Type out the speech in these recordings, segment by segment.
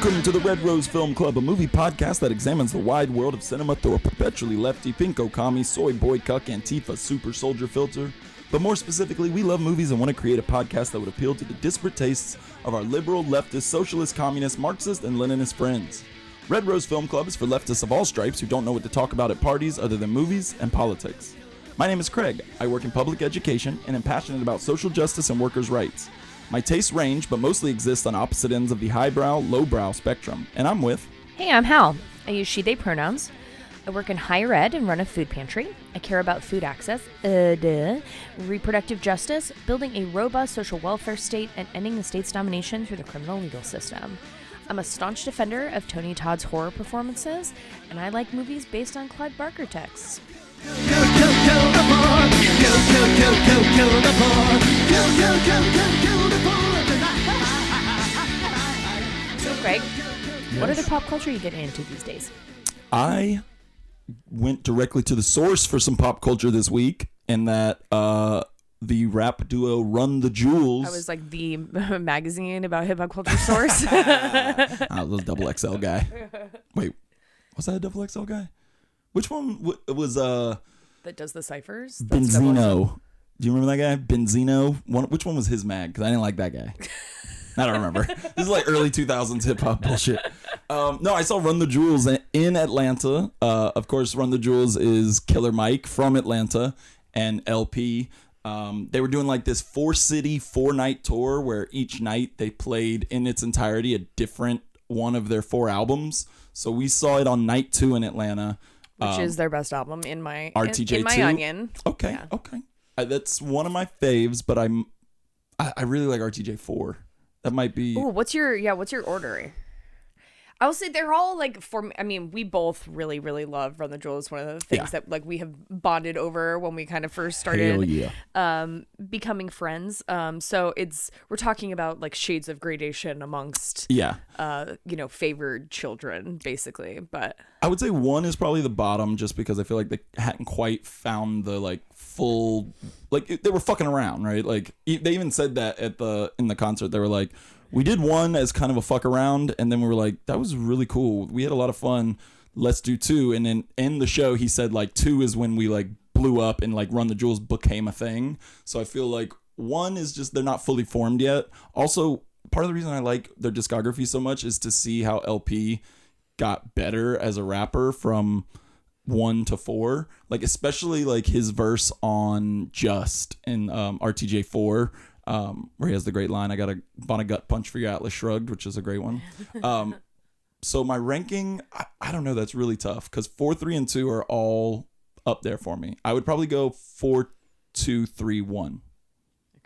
Welcome to the Red Rose Film Club, a movie podcast that examines the wide world of cinema through a perpetually lefty, pinko commie, soy boy cuck, Antifa, super soldier filter. But more specifically, we love movies and want to create a podcast that would appeal to the disparate tastes of our liberal, leftist, socialist, communist, Marxist, and Leninist friends. Red Rose Film Club is for leftists of all stripes who don't know what to talk about at parties other than movies and politics. My name is Craig. I work in public education and am passionate about social justice and workers' rights. My tastes range, but mostly exist on opposite ends of the highbrow, lowbrow spectrum. And I'm with... Hey, I'm Hal. I use she, they pronouns. I work in higher ed and run a food pantry. I care about food access, reproductive justice, building a robust social welfare state, and ending the state's domination through the criminal legal system. I'm a staunch defender of Tony Todd's horror performances, and I like movies based on Clive Barker texts. Kill the pork. Kill the pork. Kill the pork. So, Craig, what other pop culture are you getting into these days? I went directly to the source for some pop culture this week, in that the rap duo Run the Jewels. I was like the magazine about hip hop culture source. I was a double XL guy. Wait, was that a double XL guy? Which one was that does the ciphers? Benzino? Do you remember that guy? Benzino? Which one was his mag? Because I didn't like that guy. I don't remember. This is like early 2000s hip hop bullshit. No, I saw Run the Jewels in Atlanta. Of course, Run the Jewels is Killer Mike from Atlanta and LP. They were doing like this 4-city, 4-night tour where each night they played in its entirety a different one of their 4 albums. So we saw it on night 2 in Atlanta. Which is their best album in my RTJ2? in my onion. Okay, yeah. Okay. That's one of my faves, but I really like RTJ4. That might be. Oh, what's your order? I will say they're all like we both really, really love Run the Jewels. One of the things that like we have bonded over when we kind of first started becoming friends. So we're talking about like shades of gradation amongst favored children, basically. But I would say 1 is probably the bottom, just because I feel like they hadn't quite found the like full, like they were fucking around, right? Like they even said that in the concert. They were like, we did 1 as kind of a fuck around, and then we were like, that was really cool. We had a lot of fun. Let's do 2. And then in the show, he said like 2 is when we like blew up and like Run the Jewels became a thing. So I feel like 1 is just, they're not fully formed yet. Also, part of the reason I like their discography so much is to see how LP got better as a rapper from 1 to 4. Like especially like his verse on Just in RTJ4. Where he has the great line, I got a gut punch for your Atlas Shrugged, which is a great one. So my ranking, I don't know, that's really tough, because 4, 3, and 2 are all up there for me. I would probably go 4, 2, 3, 1.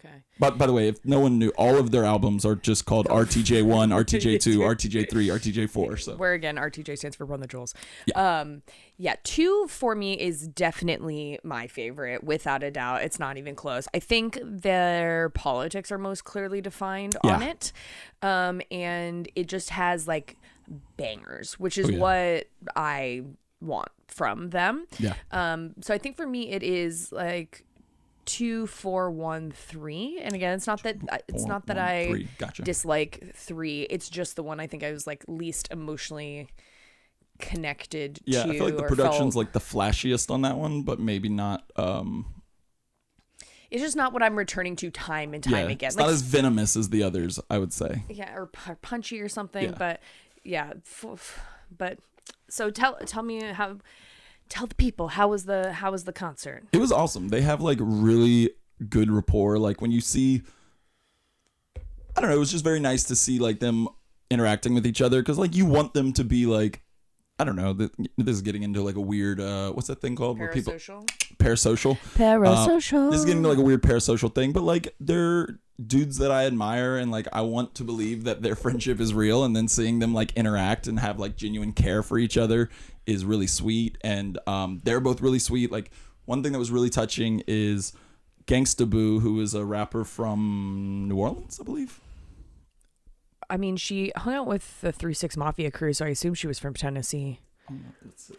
Okay. But by the way, if no one knew, all of their albums are just called RTJ1, RTJ2, RTJ3, RTJ4. So where again, RTJ stands for Run the Jewels. Yeah. 2 for me is definitely my favorite, without a doubt. It's not even close. I think their politics are most clearly defined on it. And it just has like bangers, which is what I want from them. Yeah. So I think for me it is like 2, 4, 1, 3, and again, it's not that I dislike 3. It's just the one I think I was like least emotionally connected to. Yeah, I feel like the production's like the flashiest on that one, but maybe not. It's just not what I'm returning to time and time again. It's like, not as venomous as the others, I would say. Yeah, or punchy or something. Yeah. But yeah, but so tell me how. Tell the people, how was the concert? It was awesome. They have like really good rapport. Like when you see, I don't know, it was just very nice to see like them interacting with each other, because like you want them to be like, I don't know, this is getting into like a weird, what's that thing called? Parasocial. Parasocial. This is getting into like a weird parasocial thing, but like they're dudes that I admire, and like I want to believe that their friendship is real, and then seeing them like interact and have like genuine care for each other is really sweet. And they're both really sweet. Like one thing that was really touching is Gangsta Boo, who is a rapper from New Orleans, I believe. I mean, she hung out with the 3-6 Mafia crew, so I assume she was from Tennessee. Let's see.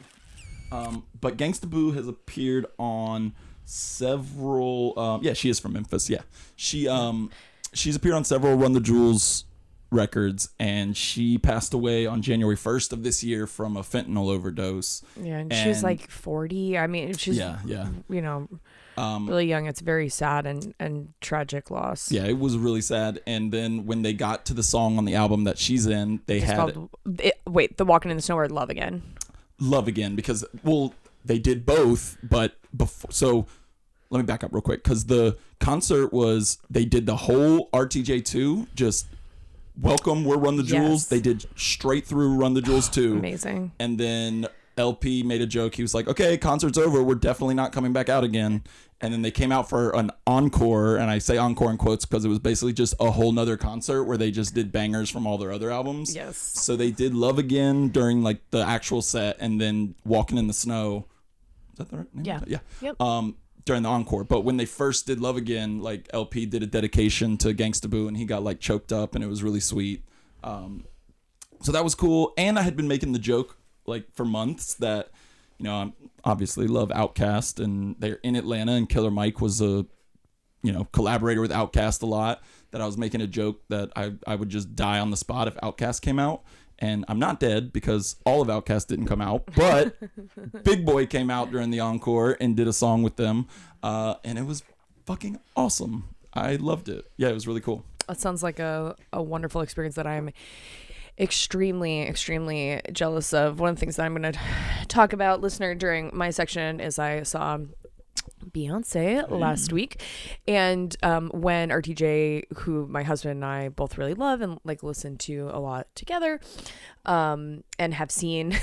But Gangsta Boo has appeared on several. She is from Memphis. Yeah, she's appeared on several Run the Jewels Records, and she passed away on January 1st of this year from a fentanyl overdose. Yeah, and she was like 40. I mean, she's you know, really young. It's very sad and tragic loss. Yeah, it was really sad. And then when they got to the song on the album that she's in, they The Walking in the Snow or Love Again? Love Again, because, well, they did both, but before, so let me back up real quick, because the concert was, they did the whole RTJ2, just welcome, we're Run the Jewels. Yes. They did straight through Run the Jewels 2. Amazing. And then LP made a joke. He was like, okay, concert's over. We're definitely not coming back out again. And then they came out for an encore, and I say encore in quotes because it was basically just a whole nother concert where they just did bangers from all their other albums. Yes. So they did Love Again during like the actual set, and then Walking in the Snow. Is that the right name? Yeah. Yeah. Yep. During the encore. But when they first did Love Again, like LP did a dedication to Gangsta Boo, and he got like choked up, and it was really sweet. So that was cool. And I had been making the joke like for months that, you know, I obviously love Outkast, and they're in Atlanta, and Killer Mike was a, you know, collaborator with Outkast a lot, that I was making a joke that I would just die on the spot if Outkast came out. And I'm not dead because all of Outkast didn't come out, but Big Boy came out during the encore and did a song with them, and it was fucking awesome. I loved it. Yeah, it was really cool. That sounds like a wonderful experience that I'm extremely jealous of. One of the things that I'm going to talk about, listener, during my section is I saw Beyonce last week, and when RTJ, who my husband and I both really love and like listen to a lot together, and have seen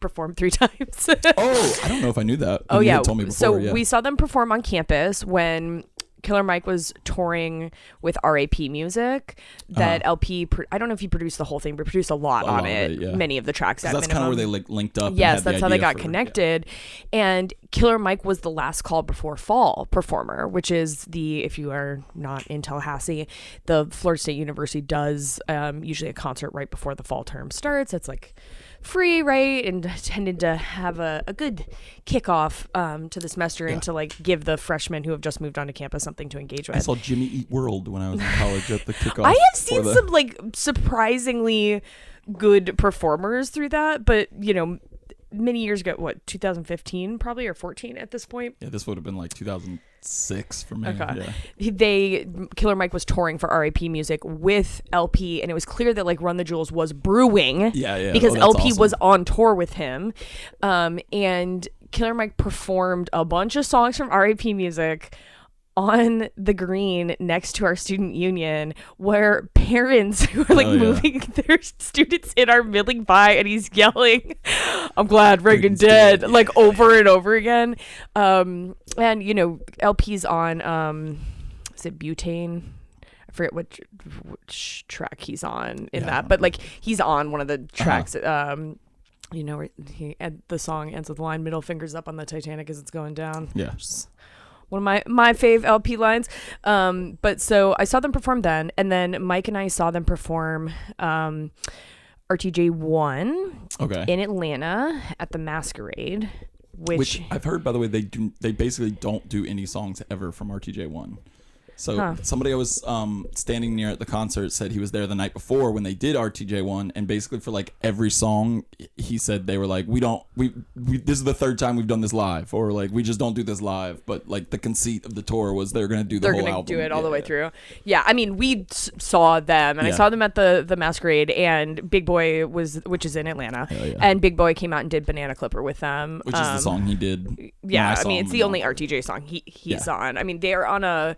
perform 3 times. Oh, I don't know if I knew that. Oh, You yeah. had told me before, So yeah. we saw them perform on campus when Killer Mike was touring with RAP Music. That LP, I don't know if he produced the whole thing, but produced a lot on it. Yeah. Many of the tracks. At That's kind of minimum. where they like linked up. Yes, and had that's the how they idea got for- connected. And Killer Mike was the last call before fall performer, which is if you are not in Tallahassee, the Florida State University does usually a concert right before the fall term starts. It's like free, right? And tended to have a good kickoff to the semester and to like give the freshmen who have just moved onto campus something to engage with. I saw Jimmy Eat World when I was in college at the kickoff. I have seen some like surprisingly good performers through that, but you know, many years ago, what, 2015 probably, or 14 at this point? Yeah, this would have been like 2006 for me. Okay. Yeah. Killer Mike was touring for RAP Music with LP, and it was clear that like Run the Jewels was brewing. Yeah. Because that's LP awesome. was on tour with him, and Killer Mike performed a bunch of songs from RAP Music on the green next to our student union, where parents who are like moving their students in are milling by, and he's yelling, "I'm glad Reagan's dead," like over and over again. And you know, LP's on is it Butane? I forget which track he's on in that, but like he's on one of the tracks. You know, where the song ends with the line, "Middle fingers up on the Titanic as it's going down." Yeah. Just one of my fave LP lines. But so I saw them perform then, and then Mike and I saw them perform RTJ1 in Atlanta at the Masquerade, which I've heard, by the way, they basically don't do any songs ever from RTJ1. So somebody I was standing near at the concert said he was there the night before when they did RTJ1, and basically for like every song he said they were like, we this is the 3rd time we've done this live, or like we just don't do this live. But like the conceit of the tour was they're gonna do the whole album. They're gonna do it all the way through. Yeah, I mean we saw them, and I saw them at the Masquerade, and Big Boy which is in Atlanta, and Big Boy came out and did Banana Clipper with them, which is the song he did. Yeah, I mean it's the only RTJ song he's on. I mean they're on a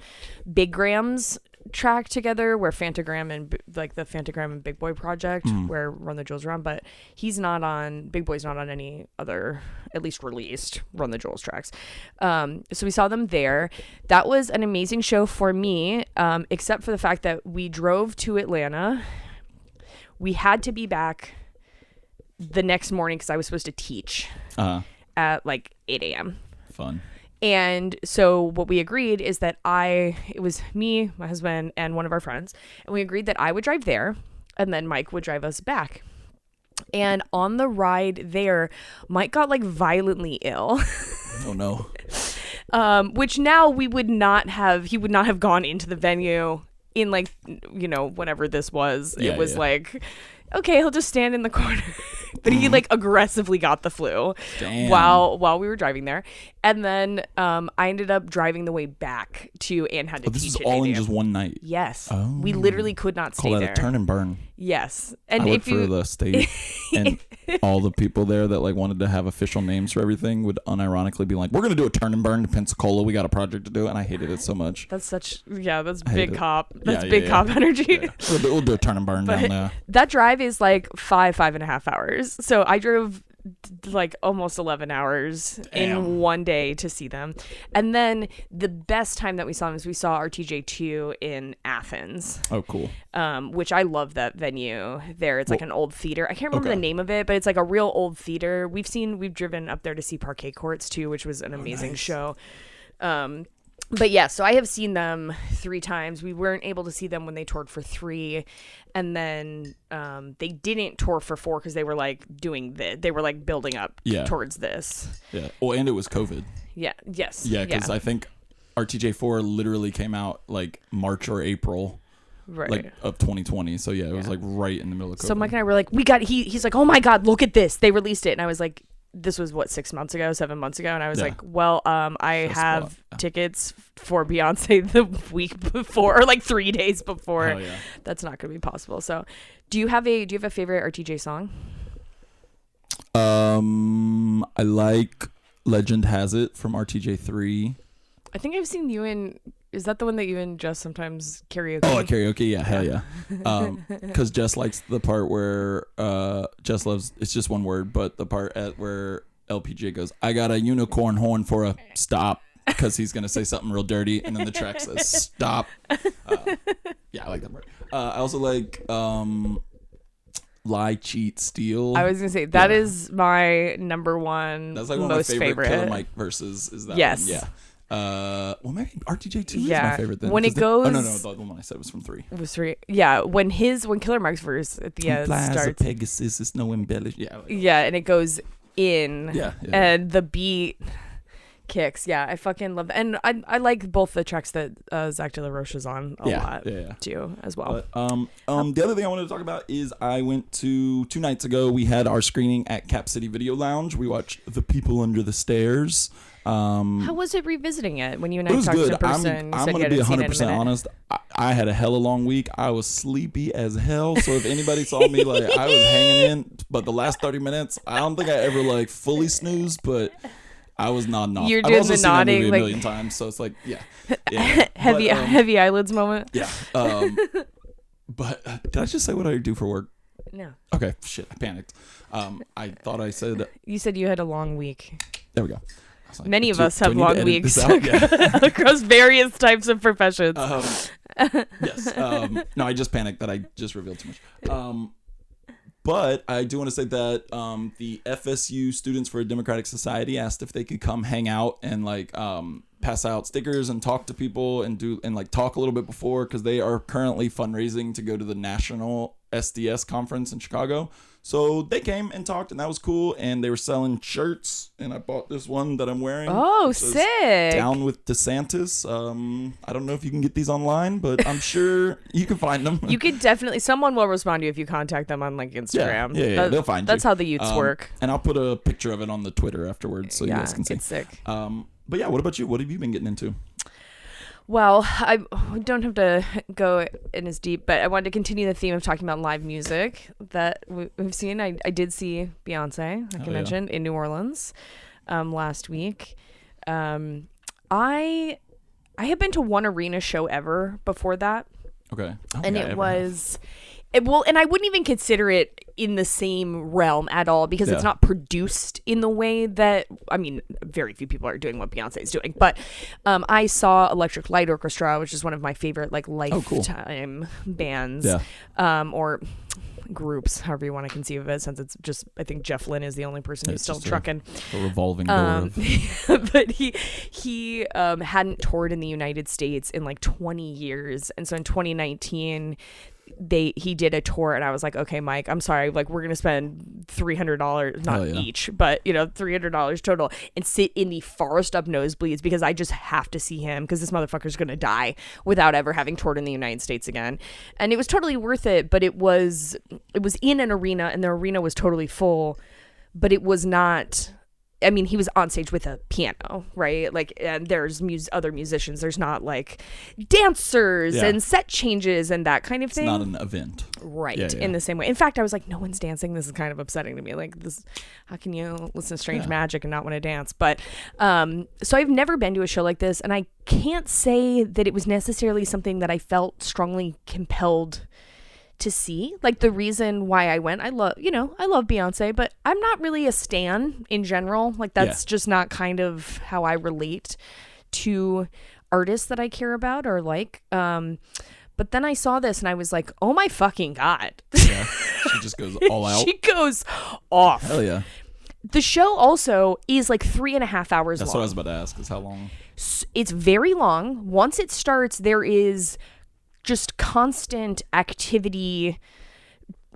Big Grams track together where Fantagram and like the Fantagram and Big Boy project where Run the Jewels are on, but Big Boy's not on any other at least released Run the Jewels tracks. So we saw them there. That was an amazing show for me, except for the fact that we drove to Atlanta. We had to be back the next morning because I was supposed to teach at like 8 a.m. Fun. And so what we agreed is that it was me, my husband, and one of our friends, and we agreed that I would drive there and then Mike would drive us back. And on the ride there, Mike got like violently ill. Oh no. Which now he would not have gone into the venue in like, whenever this was, it was like, okay, he'll just stand in the corner. But he like aggressively got the flu. Damn. while we were driving there. And then I ended up driving the way back to and had to teach This is it all in native. just one night. Yes. Oh. We literally could not stay Call that there. a turn and burn. Yes. And I if worked for the state, and all the people there that like wanted to have official names for everything would unironically be like, "We're gonna do a turn and burn to Pensacola. We got a project to do," and I hated it so much. that's big it. cop. That's Yeah, big yeah. cop energy. Yeah. We'll do a turn and burn down there. That drive is like 5.5 hours. So I drove like almost 11 hours Damn. in one day to see them. And then the best time that we saw them is we saw RTJ2 in Athens, Oh, cool. which I love that venue there. It's like an old theater. I can't remember Okay. the name of it, but it's like a real old theater. We've driven up there to see Parquet Courts too, which was an amazing show. But yeah, so I have seen them 3 times. We weren't able to see them when they toured for 3, and then they didn't tour for 4 because they were like doing this. They were like building up towards this. Yeah. Well, and it was COVID. Yeah. Yes. Yeah, because I think RTJ4 literally came out like March or April. Right. Like of 2020. So yeah, it was like right in the middle of COVID. So Mike and I were like, he's like, oh my God, look at this. They released it. And I was like, this was what, 7 months ago. And I was like, well, I have tickets for Beyonce the week before, or like 3 days before. Hell yeah. That's not going to be possible. So do you have a favorite RTJ song? I like Legend Has It from RTJ3. I think I've seen you in, is that the one that you and Jess sometimes karaoke? Oh, karaoke, yeah, hell yeah. Because Jess likes the part where Jess loves, it's just one word, but the part at where LPJ goes, "I got a unicorn horn for a stop," because he's gonna say something real dirty, and then the track says stop. Yeah, I like that part. I also like Lie, Cheat, Steal. I was gonna say that is my number one. That's like one most of my favorite Killer favorite. Mike verses. Is that Yes. one? Yeah. Well, maybe RTJ2 is Yeah. my favorite then. When it 'cause oh no, goes- the one I said was from 3. It was 3. Yeah, when Killer Mike's verse at the end Flies a starts. Pegasus is no embellish. Yeah. Yeah, and it goes in. Yeah. And the beat kicks. Yeah, I fucking love that. And I like both the tracks that Zach De La Roche is on a lot too as well. But, the other thing I wanted to talk about is I went to 2 nights ago. We had our screening at Cap City Video Lounge. We watched The People Under the Stairs. How was it revisiting it when you and It I was talked good. in person? I'm going to be 100% honest. I had a hella long week. I was sleepy as hell. So if anybody saw me, like, I was hanging in. But the last 30 minutes, I don't think I ever, like, fully snoozed, but I was nodding off. You're I've doing also the seen that movie nodding, a like- million times. So it's like, yeah. heavy eyelids moment. Yeah. But did I just say what I do for work? No, Okay, shit, I panicked. I thought I said, you said you had a long week. there we go. I was like, Many of do- us do I have need to long edit weeks this out? Yeah. across various types of professions. Yes. No, I just panicked that I just revealed too much. But I do want to say that the FSU Students for a Democratic Society asked if they could come hang out and like pass out stickers and talk to people and like talk a little bit before, because they are currently fundraising to go to the National SDS conference in Chicago. So they came and talked, and that was cool. And they were selling shirts, and I bought this one that I'm wearing. Oh, It says, sick. "Down with DeSantis." I don't know if you can get these online, but I'm sure you can find them. You could definitely, someone will respond to you if you contact them on like Instagram. Yeah, they'll find you. That's how the youths work. And I'll put a picture of it on the Twitter afterwards, so you guys can see. It's sick. But yeah, what about you? What have you been getting into? Well, we don't have to go in as deep, but I wanted to continue the theme of talking about live music that we've seen. I did see Beyonce, like I mentioned, in New Orleans last week. I had been to one arena show ever before that. Okay. And it was... and I wouldn't even consider it in the same realm at all, because it's not produced in the way that, I mean, very few people are doing what Beyonce is doing. But I saw Electric Light Orchestra, which is one of my favorite like lifetime bands, or groups, however you want to conceive of it, since it's just, I think Jeff Lynne is the only person who's still trucking. A revolving door. But he hadn't toured in the United States in like 20 years, and so in 2019 he did a tour, and I was like, okay, Mike, I'm sorry, like we're gonna spend $300, not each, but $300 total, and sit in the farthest up nosebleeds because I just have to see him because this motherfucker's gonna die without ever having toured in the United States again. And it was totally worth it, but it was in an arena, and the arena was totally full, but it was not. I mean, he was on stage with a piano, right? Like, and there's other musicians. There's not like dancers and set changes and that kind of thing. It's not an event. Right. In the same way. In fact, I was like, no one's dancing. This is kind of upsetting to me. Like, this, how can you listen to Strange Magic and not want to dance? But, so I've never been to a show like this, and I can't say that it was necessarily something that I felt strongly compelled to see. Like, the reason why I went, I love Beyonce, but I'm not really a stan in general. Like, that's just not kind of how I relate to artists that I care about or like. But then I saw this and I was like, oh my fucking God. Yeah. She just goes all out. She goes off. Hell yeah. The show also is like 3.5 hours That's long. what I was about to ask, is how long? It's very long. Once it starts, there is just constant activity,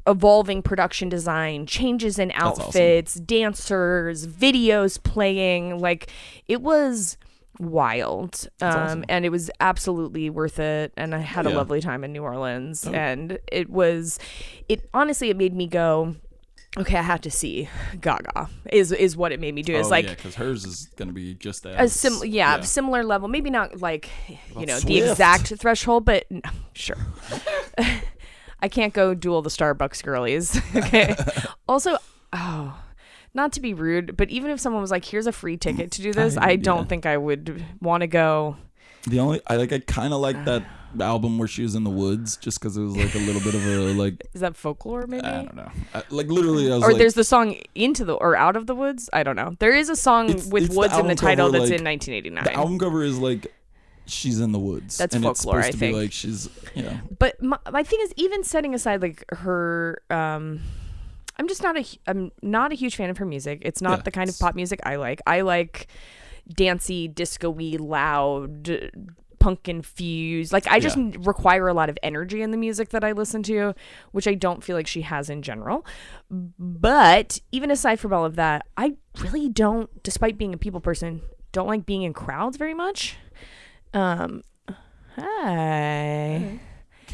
evolving production design, changes in outfits, dancers, videos playing. Like, it was wild. Awesome. And it was absolutely worth it. And I had a lovely time in New Orleans. And it honestly, it made me go, okay, I have to see Gaga is what it made me do. It's like, because hers is going to be just as similar level. Maybe not like, Swift. the exact threshold, but sure. I can't go duel the Starbucks girlies. Okay. Also, not to be rude, but even if someone was like, here's a free ticket to do this, I don't think I would want to go. I kind of like that album where she was in the woods, just because it was like a little bit of a like. Is that folklore? Maybe I don't know. Literally, I was or there's the song Out of the Woods. I don't know. There is a song with woods in the title that's in 1989. The album cover is like she's in the woods. That's and folklore. It's supposed I to think. be like she's But my thing is, even setting aside like her. I'm not a huge fan of her music. It's not the kind of pop music I like. I like dancey, disco-y, loud, punk infused. Like, I just require a lot of energy in the music that I listen to, which I don't feel like she has in general. But even aside from all of that, I really don't, despite being a people person, don't like being in crowds very much. Hi.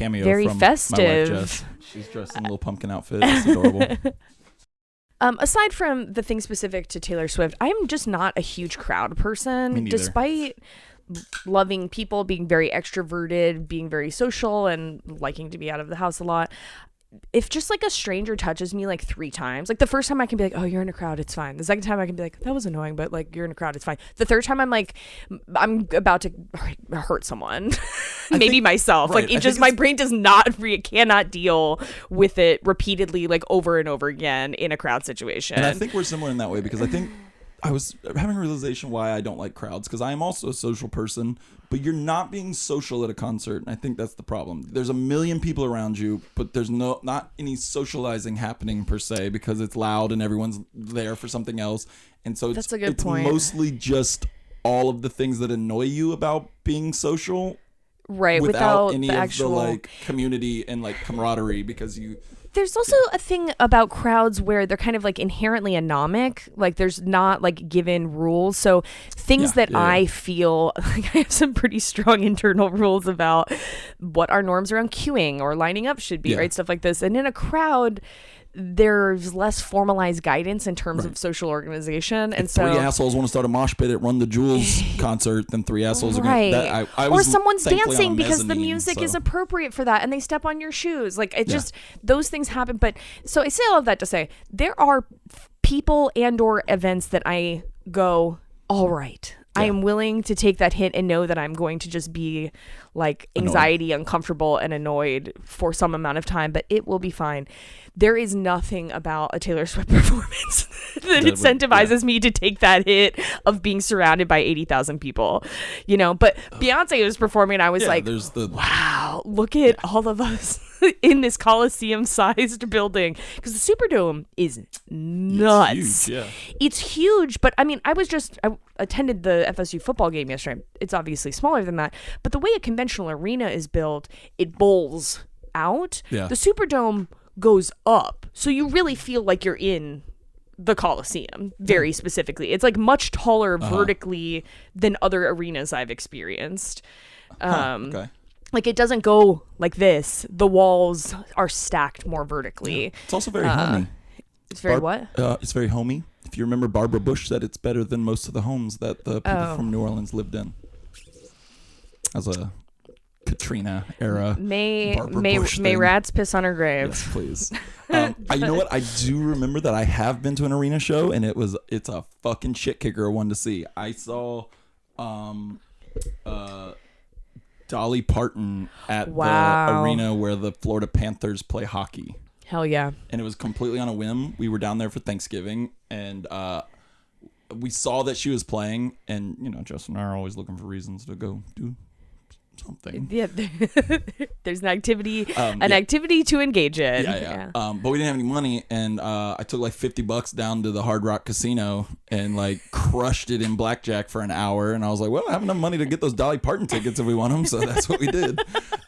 cameo Very from festive. my wife Jess. She's dressed in a little pumpkin outfit. It's adorable. Aside from the thing specific to Taylor Swift, I'm just not a huge crowd person. Me neither. Despite loving people, being very extroverted, being very social, and liking to be out of the house a lot. If just like a stranger touches me like 3 times, like the first time I can be like, oh, you're in a crowd, it's fine. The second time I can be like, that was annoying, but like, you're in a crowd, it's fine. The third time I'm like, I'm about to hurt someone, maybe myself. Right. Like, it just, my brain cannot deal with it repeatedly, like over and over again in a crowd situation. And I think we're similar in that way, because I think I was having a realization why I don't like crowds, because I am also a social person, but you're not being social at a concert, and I think that's the problem. There's a million people around you, but there's not any socializing happening per se, because it's loud and everyone's there for something else. And so That's a good it's point. mostly just all of the things that annoy you about being social, right, without any the of actual the like community and like camaraderie, because There's also a thing about crowds where they're kind of like inherently anomic. Like, there's not like given rules. So things I feel like I have some pretty strong internal rules about what our norms around queuing or lining up should be, right? Stuff like this. And in a crowd, there's less formalized guidance in terms of social organization. And so 3 assholes want to start a mosh pit at Run the Jewels concert, then 3 assholes are going to... Or someone's dancing on because the music is appropriate for that and they step on your shoes. Like, it just, those things happen. But so I say all of that to say, there are people and or events that I go, all right, I am willing to take that hit and know that I'm going to just be like anxiety, uncomfortable, and annoyed for some amount of time, but it will be fine. There is nothing about a Taylor Swift performance that incentivizes me to take that hit of being surrounded by 80,000 people, you know. But Beyonce was performing, and I was like, wow, look at all of us in this Coliseum-sized building, because the Superdome is nuts. It's huge, It's huge, but I mean, I attended the FSU football game yesterday. It's obviously smaller than that, but the way a conventional arena is built, it bowls out, Yeah. the Superdome goes up. So you really feel like you're in the Coliseum, very specifically. It's like much taller vertically than other arenas I've experienced. Okay. Like it doesn't go like this. The walls are stacked more vertically. Yeah. It's also very homey. It's very what? It's very homey. If you remember, Barbara Bush said it's better than most of the homes that the people from New Orleans lived in. As a Katrina era. May Bush thing. rats piss on her grave. Yes, please. You know what? I do remember that I have been to an arena show, and it's a fucking shit kicker one to see. I saw Dolly Parton at the arena where the Florida Panthers play hockey. Hell yeah. And it was completely on a whim. We were down there for Thanksgiving, and we saw that she was playing, and Justin and I are always looking for reasons to go do something. Yeah, there's an activity, activity to engage in. Yeah. But we didn't have any money, and I took like $50 down to the Hard Rock Casino and like crushed it in blackjack for an hour. And I was like, well, I have enough money to get those Dolly Parton tickets if we want them, so that's what we did.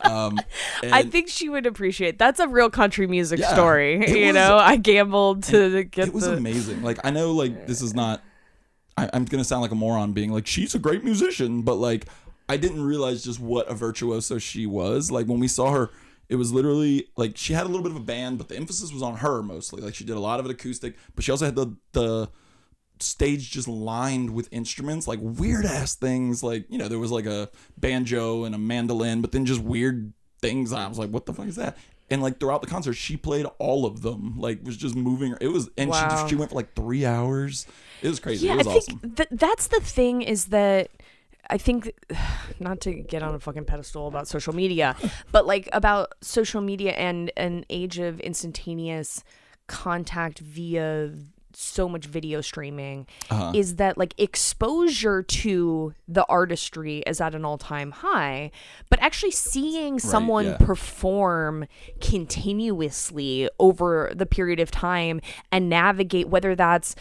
I think she would appreciate. That's a real country music story. I gambled to get. It was amazing. Like I know, like this is not. I'm gonna sound like a moron being like she's a great musician, but like. I didn't realize just what a virtuoso she was. Like when we saw her, it was literally like she had a little bit of a band, but the emphasis was on her mostly. Like she did a lot of it acoustic, but she also had the stage just lined with instruments, like weird ass things. Like there was like a banjo and a mandolin, but then just weird things. I was like, what the fuck is that? And like throughout the concert, she played all of them. Like was just moving. It was, and she went for like 3 hours. It was crazy. Yeah, it was awesome. That's the thing is that. I think, not to get on a fucking pedestal about social media, but like about social media and an age of instantaneous contact via so much video streaming is that like exposure to the artistry is at an all-time high, but actually seeing someone perform continuously over the period of time and navigate, whether that's,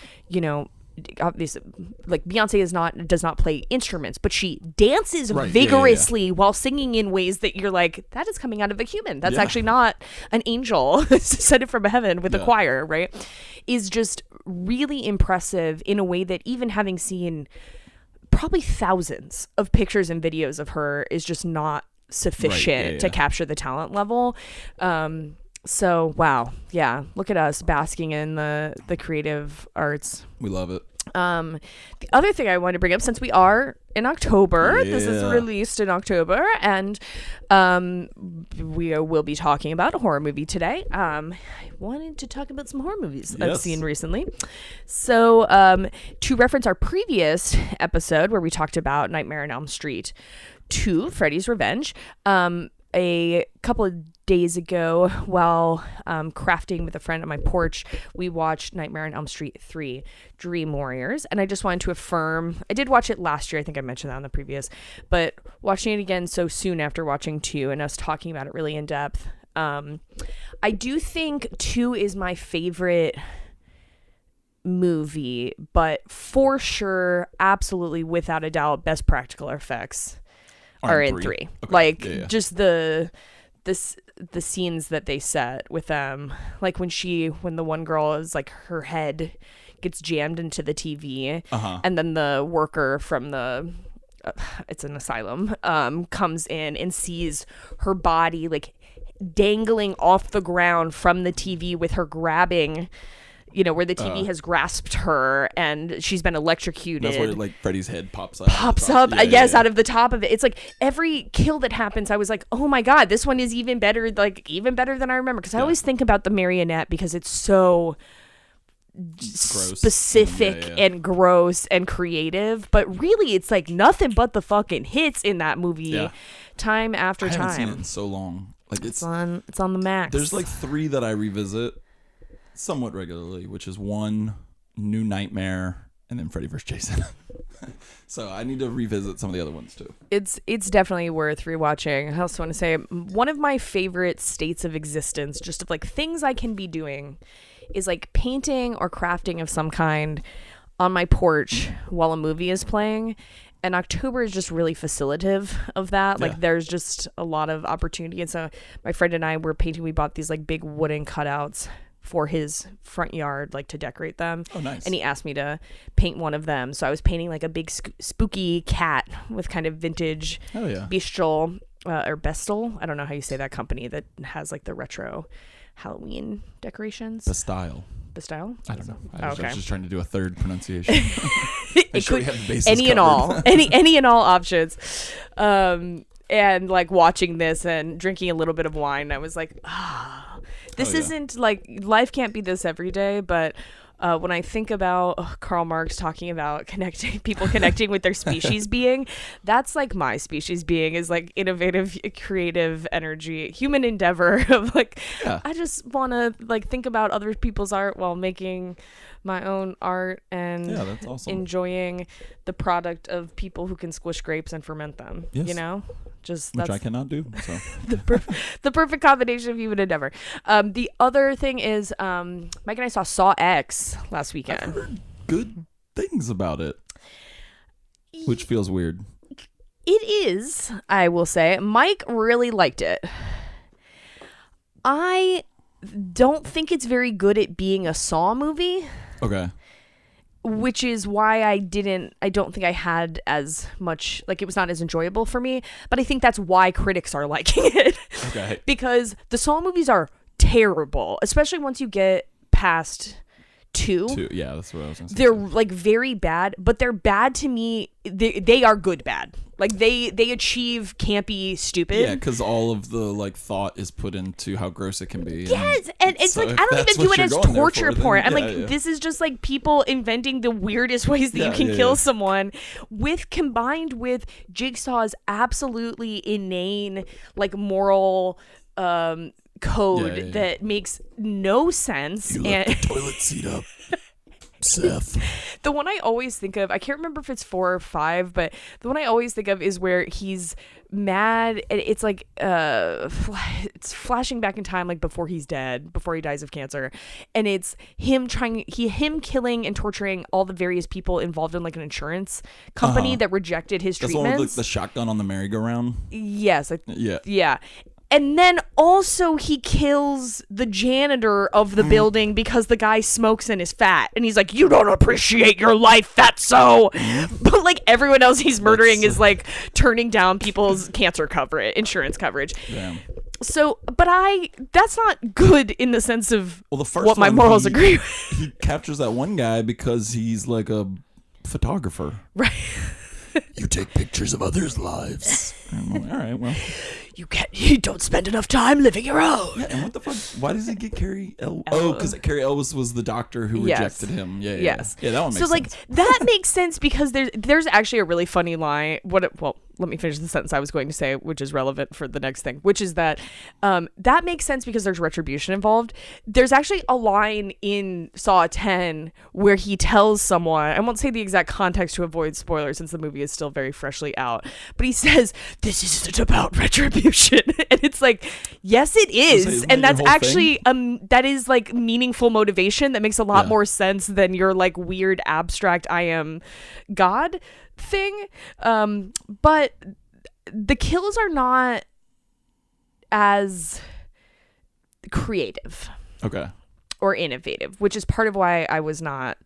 obviously like Beyonce does not play instruments, but she dances vigorously while singing in ways that you're like, that is coming out of a human. That's actually not an angel sent it from heaven with a choir, right? Is just really impressive in a way that even having seen probably thousands of pictures and videos of her is just not sufficient to capture the talent level. So wow, yeah, look at us basking in the creative arts. We love it. The other thing I wanted to bring up, since we are in October, this is released in October, and we will be talking about a horror movie today. I wanted to talk about some horror movies I've seen recently. So to reference our previous episode where we talked about Nightmare on Elm Street 2, Freddy's Revenge, a couple of days ago while crafting with a friend on my porch, we watched Nightmare on Elm Street 3, Dream Warriors. And I just wanted to affirm, I did watch it last year, I think I mentioned that on the previous, but watching it again so soon after watching 2 and us talking about it really in depth, I do think 2 is my favorite movie, but for sure, absolutely without a doubt, best practical effects are in 3. Okay. Like just the scenes that they set with them, like when the one girl is like, her head gets jammed into the TV, and then the worker from the it's an asylum comes in and sees her body like dangling off the ground from the TV with her grabbing, where the TV has grasped her and she's been electrocuted. That's where like Freddy's head pops up. Out of the top of it. It's like every kill that happens, I was like, oh my God, this one is even better than I remember. Because I always think about the marionette because it's so gross, specific and gross and creative. But really, it's like nothing but the fucking hits in that movie time after time. I haven't seen it in so long. Like it's on the max. There's like 3 that I revisit somewhat regularly, which is 1, New Nightmare, and then Freddy vs. Jason. So I need to revisit some of the other ones too. It's definitely worth rewatching. I also want to say one of my favorite states of existence, just of like things I can be doing, is like painting or crafting of some kind on my porch while a movie is playing. And October is just really facilitative of that. Yeah. Like there's just a lot of opportunity. And so my friend and I were painting. We bought these like big wooden cutouts for his front yard, like to decorate them. Oh, nice. And he asked me to paint one of them. So I was painting like a big spooky cat with kind of vintage bestial or bestel. I don't know how you say that company that has like the retro Halloween decorations. Bastille. Bastille? I don't know. I was just trying to do a third pronunciation. It sure could, we have the bases any and covered. all, any and all options. And like watching this and drinking a little bit of wine, I was like, this isn't like, life can't be this every day. But when I think about Karl Marx talking about connecting with their species being, that's like my species being is like innovative, creative energy, human endeavor of like, I just want to like think about other people's art while making my own art and that's awesome. enjoying the product of people who can squish grapes and ferment them. Yes. You know, just which that's I cannot do. So the perfect combination of human endeavor. The other thing is, Mike and I saw X last weekend. I've heard good things about it, which feels weird. It is, I will say. Mike really liked it. I don't think it's very good at being a Saw movie. Okay. Which is why I don't think I had as much, like it was not as enjoyable for me, but I think that's why critics are liking it. Okay. Because the Saw movies are terrible, especially once you get past two. Yeah, that's what I was going to say. They're like very bad, but they're bad to me. They are good bad. Like they achieve campy stupid. Yeah, because all of the like thought is put into how gross it can be. Yes, and it's so like I don't that's even view what it as you're going there torture for, then porn. I'm yeah, like, yeah. this is just like people inventing the weirdest ways that you can kill someone, combined with Jigsaw's absolutely inane like moral code that makes no sense. You left the toilet seat up. Seth. The one I always think of, I can't remember if it's 4 or 5, but the one I always think of is where he's mad and it's like it's flashing back in time, like before he's dead, before he dies of cancer, and it's him killing and torturing all the various people involved in like an insurance company that rejected his treatments. That's the one with the shotgun on the merry-go-round. Yes. Yeah. And then also he kills the janitor of the building because the guy smokes and is fat. And he's like, you don't appreciate your life, fatso. But like everyone else he's murdering is like turning down people's cancer coverage, insurance coverage. Damn. So, but that's not good in the sense of the first what my one, morals agree with. He captures that one guy because he's like a photographer. Right. You take pictures of others' lives. All right, well. You don't spend enough time living your own. Yeah, and what the fuck? Why does he get Carrie Elwes? Oh, because Carrie Elwes was the doctor who rejected him. Yeah, yes. Yeah, that one makes sense. So, like, that makes sense because there's actually a really funny line. Let me finish the sentence I was going to say, which is relevant for the next thing, which is that that makes sense because there's retribution involved. There's actually a line in Saw 10 where he tells someone, I won't say the exact context to avoid spoilers since the movie is still very freshly out, but he says, this isn't about retribution. And it's like, yes, it is. And that's actually, that is like meaningful motivation that makes a lot more sense than your like weird abstract, I am God thing. But the kills are not as creative or innovative, which is part of why I was not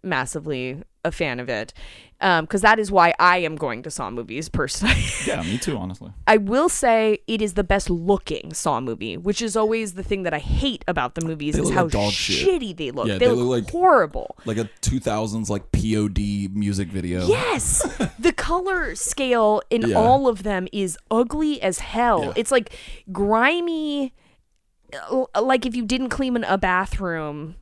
massively a fan of it, because that is why I am going to Saw movies personally. Yeah, me too, honestly. I will say it is the best looking Saw movie, which is always the thing that I hate about the movies, is how shitty they look. Yeah, they look like horrible. Like a 2000s like POD music video. Yes. The color scale in all of them is ugly as hell. Yeah. It's like grimy, like if you didn't clean a bathroom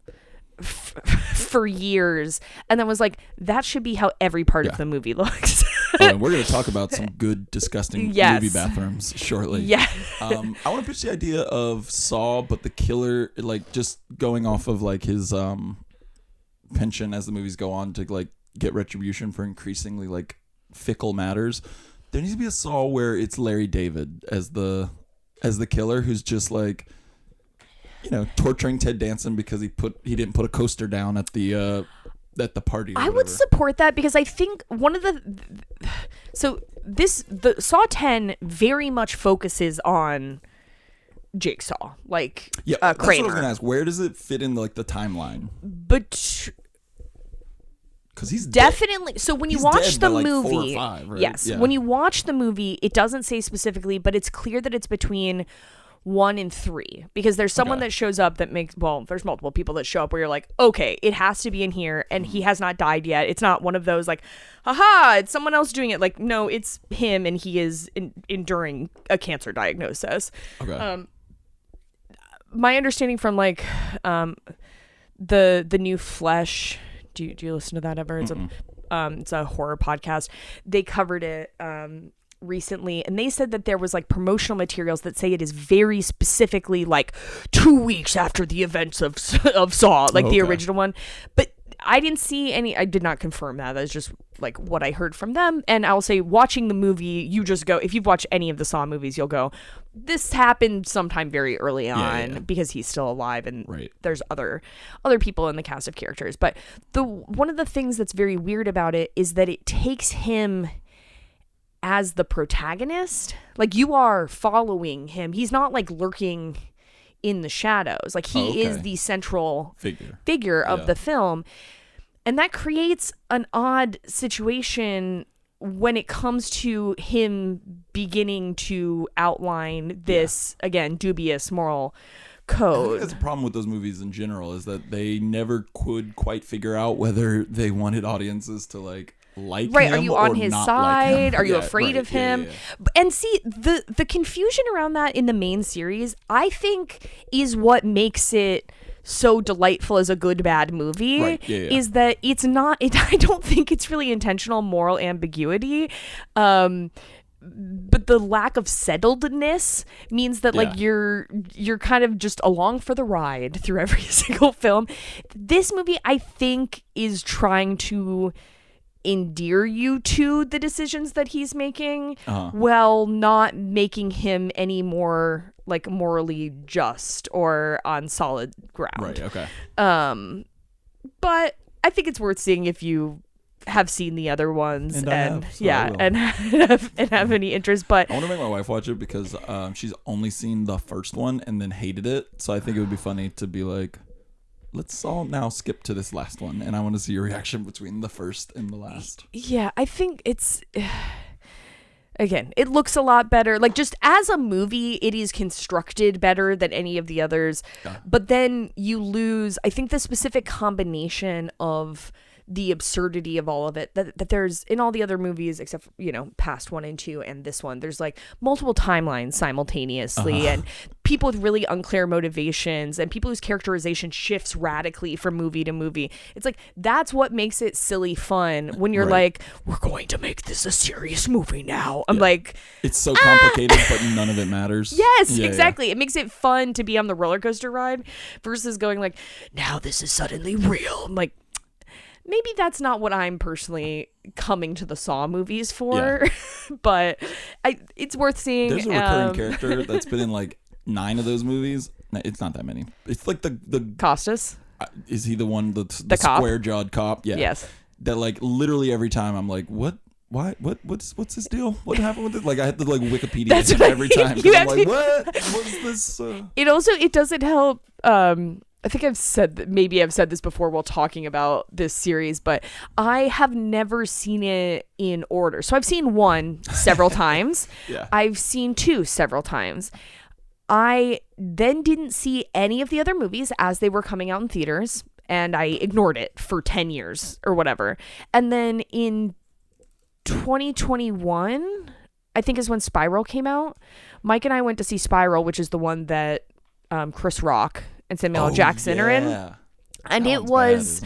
for years and then was like, that should be how every part of the movie looks. And we're going to talk about some good disgusting movie bathrooms shortly. Yeah. I want to pitch the idea of Saw, but the killer, like, just going off of like his penchant as the movies go on to like get retribution for increasingly like fickle matters. There needs to be a Saw where it's Larry David as the killer, who's just like, you know, torturing Ted Danson because he didn't put a coaster down at the at the party. Or I would whatever. support that because I think one of the Saw 10 very much focuses on Jigsaw, like Yeah, that's what I Kramer. was gonna ask. Where does it fit in like the timeline? But Because he's definitely. So when you He's watch dead the by, like, 4 or movie, 5, right? yes, Yeah. when you watch the movie, it doesn't say specifically, but it's clear that it's between 1 and 3 because there's someone Okay. that shows up that makes. Well, there's multiple people that show up where you're like, okay, it has to be in here, and he has not died yet. It's not one of those like, haha, it's someone else doing it. Like, no, it's him, and he is enduring a cancer diagnosis. okay. My understanding from like the new Flesh. Do you listen to that ever? It's a horror podcast. They covered it recently, and they said that there was like promotional materials that say it is very specifically like 2 weeks after the events of Saw, like the original one. But I didn't see any. I did not confirm that. That's just like what I heard from them. And I'll say, watching the movie, you just go. If you've watched any of the Saw movies, you'll go, this happened sometime very early on because he's still alive, and there's other people in the cast of characters. But one of the things that's very weird about it is that it takes him as the protagonist. Like, you are following him. He's not like lurking in the shadows. Like, he is the central figure of the film. And that creates an odd situation when it comes to him beginning to outline this, again, dubious moral code. I think that's a problem with those movies in general, is that they never could quite figure out whether they wanted audiences to like him, are you on his side? Are you Yeah, afraid of him? yeah. And see, the confusion around that in the main series, I think, is what makes it so delightful as a good bad movie. Is that it's not I don't think it's really intentional moral ambiguity. But the lack of settledness means that like you're kind of just along for the ride through every single film. This movie, I think, is trying to endear you to the decisions that he's making while not making him any more like morally just or on solid ground. Right, okay. But I think it's worth seeing if you have seen the other ones and have any interest. But I want to make my wife watch it because she's only seen the first one and then hated it. So I think it would be funny to be like, let's all now skip to this last one, and I want to see your reaction between the first and the last. Yeah, I think it's again, it looks a lot better. Like, just as a movie, it is constructed better than any of the others. But then you lose, I think, the specific combination of the absurdity of all of it that there's in all the other movies, except for, past 1 and 2 and this one. There's like multiple timelines simultaneously and people with really unclear motivations and people whose characterization shifts radically from movie to movie. It's like, that's what makes it silly fun when you're like, we're going to make this a serious movie now. I'm like, it's so complicated, but none of it matters. Yes, exactly. It makes it fun to be on the roller coaster ride versus going like, now this is suddenly real. I'm like, maybe that's not what I'm personally coming to the Saw movies for, but it's worth seeing. There's a recurring character that's been in like 9 of those movies. It's not that many. It's like the Costas. Is he the one the cop? square-jawed cop? Yeah. Yes. That like literally every time I'm like, what? Why? What's this deal? What happened with it? Like, I had to like Wikipedia him every time. I'm like, what? What's this? It doesn't help. I think I've said this before while talking about this series, but I have never seen it in order. So I've seen 1 several times. I've seen 2 several times. I then didn't see any of the other movies as they were coming out in theaters, and I ignored it for 10 years or whatever. And then in 2021, I think is when Spiral came out. Mike and I went to see Spiral, which is the one that Chris Rock and Samuel L. Jackson are in. And it was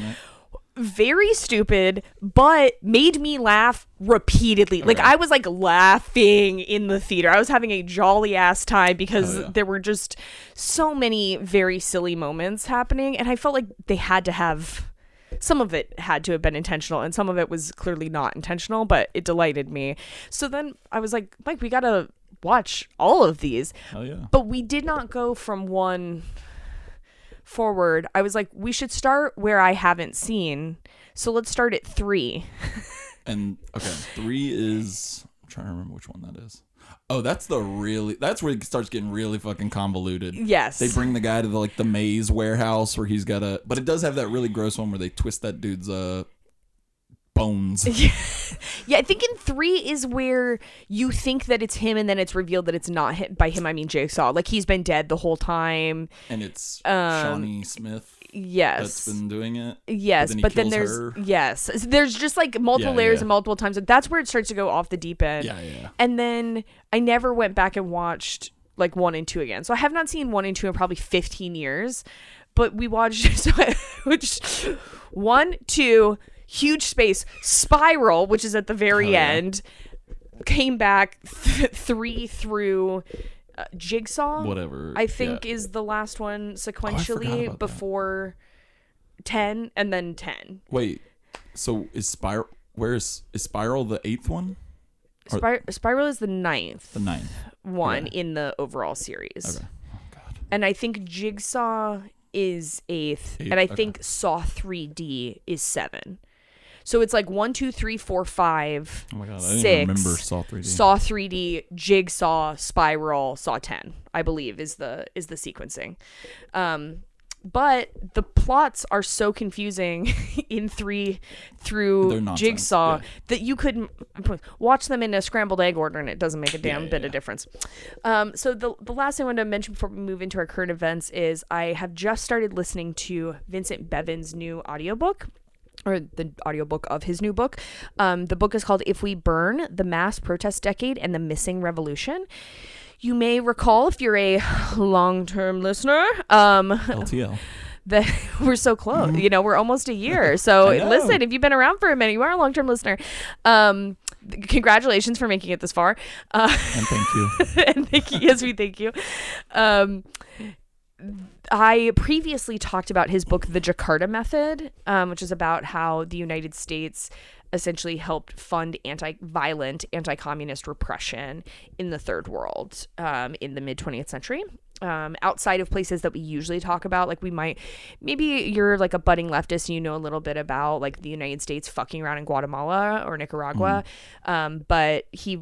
very stupid, but made me laugh repeatedly. Like, I was like laughing in the theater. I was having a jolly ass time because there were just so many very silly moments happening. And I felt like they had to have, some of it had to have been intentional and some of it was clearly not intentional, but it delighted me. So then I was like, Mike, we gotta watch all of these. But we did not go from one forward. I was like, we should start where I haven't seen So let's start at 3. And okay, 3 is, I'm trying to remember which one that is. Oh, that's where it starts getting really fucking convoluted. Yes. They bring the guy to the maze warehouse where he's got but it does have that really gross one where they twist that dude's bones. Yeah, I think in 3 is where you think that it's him and then it's revealed that it's not him. By him, I mean Jigsaw. Like, he's been dead the whole time. And it's Shawnee Smith. Yes. That's been doing it. Yes, but then there's her. Yes. There's just like multiple layers and multiple times. That's where it starts to go off the deep end. Yeah. And then I never went back and watched like 1 and 2 again. So I have not seen 1 and 2 in probably 15 years. But we watched 1, 2, huge space, Spiral, which is at the very end, came back 3 through Jigsaw, whatever I think is the last one sequentially before 10 and then 10. Wait, so is Spiral the 8th one? Spiral is the 9th. The 9th one in the overall series. Okay. Oh, God. And I think Jigsaw is 8th, and I think Saw 3D is 7. So it's like 1, 2, 3, 4, 5, oh my God, 6. I didn't remember Saw 3D. Saw 3D, Jigsaw, Spiral, Saw 10, I believe is the sequencing. But the plots are so confusing in 3 through Jigsaw that you could watch them in a scrambled egg order and it doesn't make a damn bit of difference. So the last thing I wanted to mention before we move into our current events is I have just started listening to Vincent Bevan's new audiobook, or the audiobook of his new book. The book is called If We Burn, The Mass Protest Decade and the Missing Revolution. You may recall, if you're a long-term listener, LTL, that we're so close. You know, we're almost a year. So listen, if you've been around for a minute, you are a long-term listener. Congratulations for making it this far. And thank you. And thank you. Yes, we thank you. I previously talked about his book, The Jakarta Method, which is about how the United States essentially helped fund anti-violent, anti-communist repression in the third world in the mid-20th century. Outside of places that we usually talk about, like maybe you're like a budding leftist and you know a little bit about like the United States fucking around in Guatemala or Nicaragua. But he,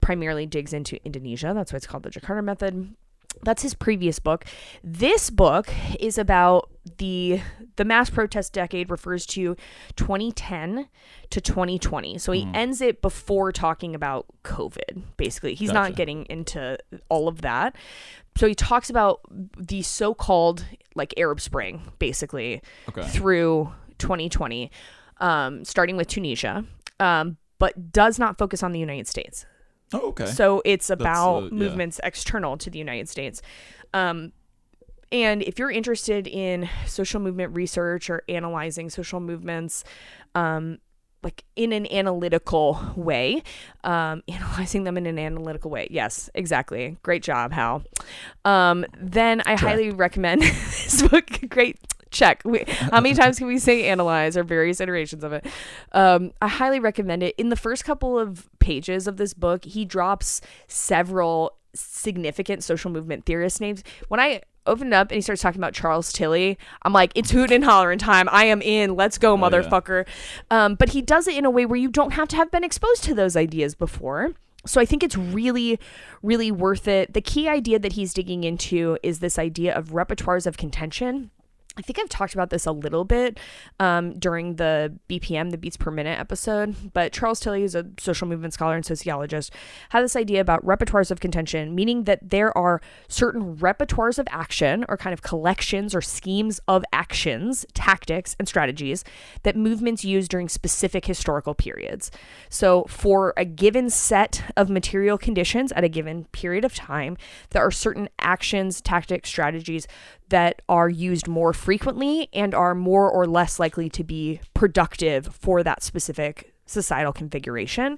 primarily digs into Indonesia. That's why it's called The Jakarta Method. That's his previous book. This book is about the mass protest decade, refers to 2010 to 2020. So he ends it before talking about COVID, basically. He's not getting into all of that. So he talks about the so-called like Arab Spring, basically, through 2020, starting with Tunisia, but does not focus on the United States. Oh, okay. So it's about movements external to the United States. And if you're interested in social movement research or analyzing social movements, like in an analytical way, analyzing them in an analytical way. Yes, exactly. Great job, Hal. Then I highly recommend this book. Great. Check. How many times can we say analyze or various iterations of it? I highly recommend it. In the first couple of pages of this book, he drops several significant social movement theorist names. When I opened up and he starts talking about Charles Tilly, I'm like, it's hootin' and hollering time. I am in. Let's go, motherfucker. But he does it in a way where you don't have to have been exposed to those ideas before. So I think it's really, really worth it. The key idea that he's digging into is this idea of repertoires of contention. I think I've talked about this a little bit during the BPM, the Beats Per Minute episode, but Charles Tilly is a social movement scholar and sociologist, had this idea about repertoires of contention, meaning that there are certain repertoires of action or kind of collections or schemes of actions, tactics, and strategies that movements use during specific historical periods. So for a given set of material conditions at a given period of time, there are certain actions, tactics, strategies that are used more frequently and are more or less likely to be productive for that specific societal configuration.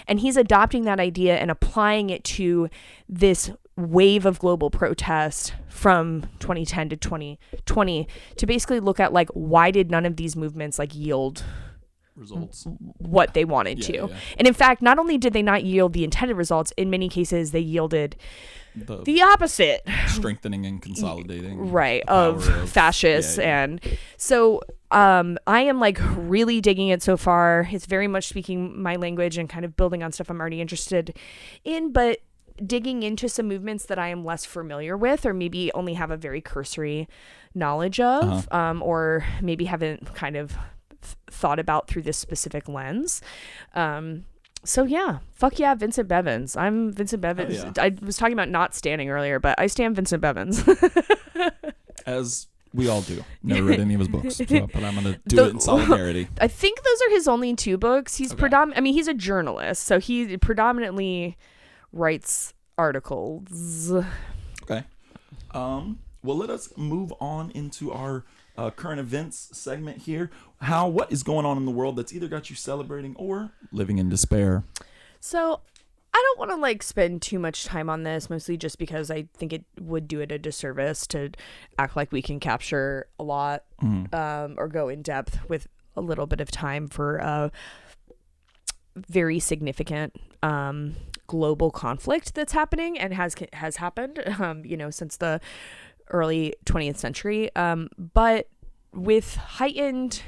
And he's adopting that idea and applying it to this wave of global protest from 2010 to 2020 to basically look at like, why did none of these movements like yield results, what they wanted to? And in fact, not only did they not yield the intended results, in many cases they yielded the opposite, strengthening and consolidating, right, of fascists. And so I am like really digging it so far. It's very much speaking my language and kind of building on stuff I'm already interested in, but digging into some movements that I am less familiar with, or maybe only have a very cursory knowledge of, or maybe haven't kind of thought about through this specific lens. So yeah, fuck yeah, Vincent Bevins. I'm Vincent Bevins. Yeah. I was talking about not standing earlier, but I stand Vincent Bevins. As we all do. Never read any of his books, but I'm gonna do it in solidarity. I think those are his only 2 books. He's he's a journalist, so he predominantly writes articles. Okay. Well, let us move on into our current events segment here. What is going on in the world that's either got you celebrating or living in despair? So I don't want to like spend too much time on this, mostly just because I think it would do it a disservice to act like we can capture a lot, or go in depth with a little bit of time for a very significant global conflict that's happening and has happened, since the early 20th century. But with heightened,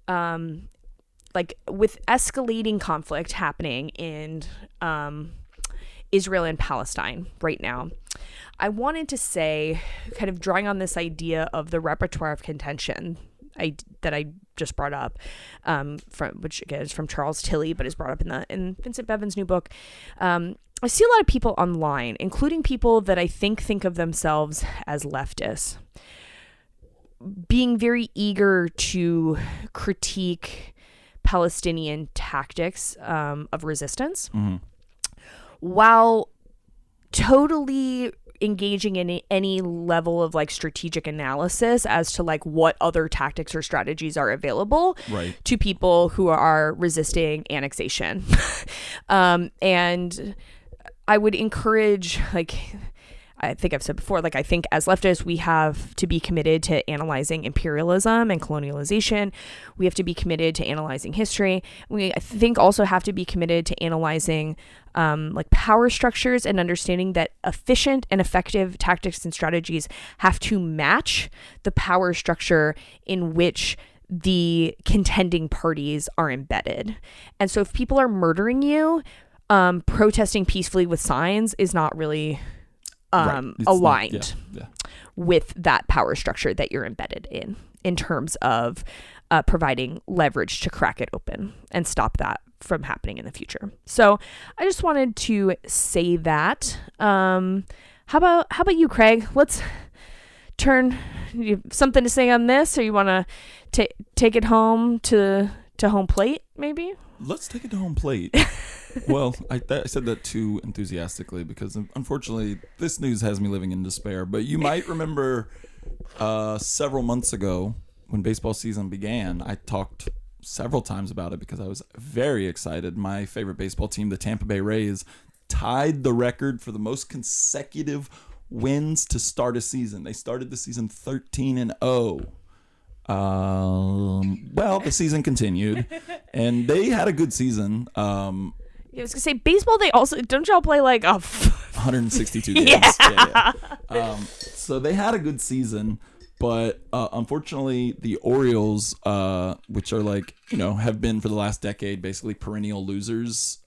with escalating conflict happening in Israel and Palestine right now, I wanted to say, kind of drawing on this idea of the repertoire of contention that I just brought up, which again is from Charles Tilly, but is brought up in Vincent Bevins' new book. I see a lot of people online, including people that I think of themselves as leftists, being very eager to critique Palestinian tactics of resistance, while totally engaging in any level of like strategic analysis as to like what other tactics or strategies are available to people who are resisting annexation. And I would encourage, like, I think I've said before, like, I think as leftists, we have to be committed to analyzing imperialism and colonialization. We have to be committed to analyzing history. We, I think, also have to be committed to analyzing like power structures and understanding that efficient and effective tactics and strategies have to match the power structure in which the contending parties are embedded. And so if people are murdering you, protesting peacefully with signs is not really aligned with that power structure that you're embedded in terms of providing leverage to crack it open and stop that from happening in the future. So I just wanted to say that. How about you, Craig? Let's turn. You have something to say on this, or you want to take it home to home plate, maybe? Let's take it to home plate. Well, I said that too enthusiastically because unfortunately this news has me living in despair. But you might remember several months ago when baseball season began, I talked several times about it because I was very excited. My favorite baseball team, the Tampa Bay Rays, tied the record for the most consecutive wins to start a season. They started the season 13-0. Well, the season continued, and they had a good season. I was gonna say baseball. They also don't y'all play like 162 games. Yeah. So they had a good season, but unfortunately, the Orioles, which are like have been for the last decade basically perennial losers.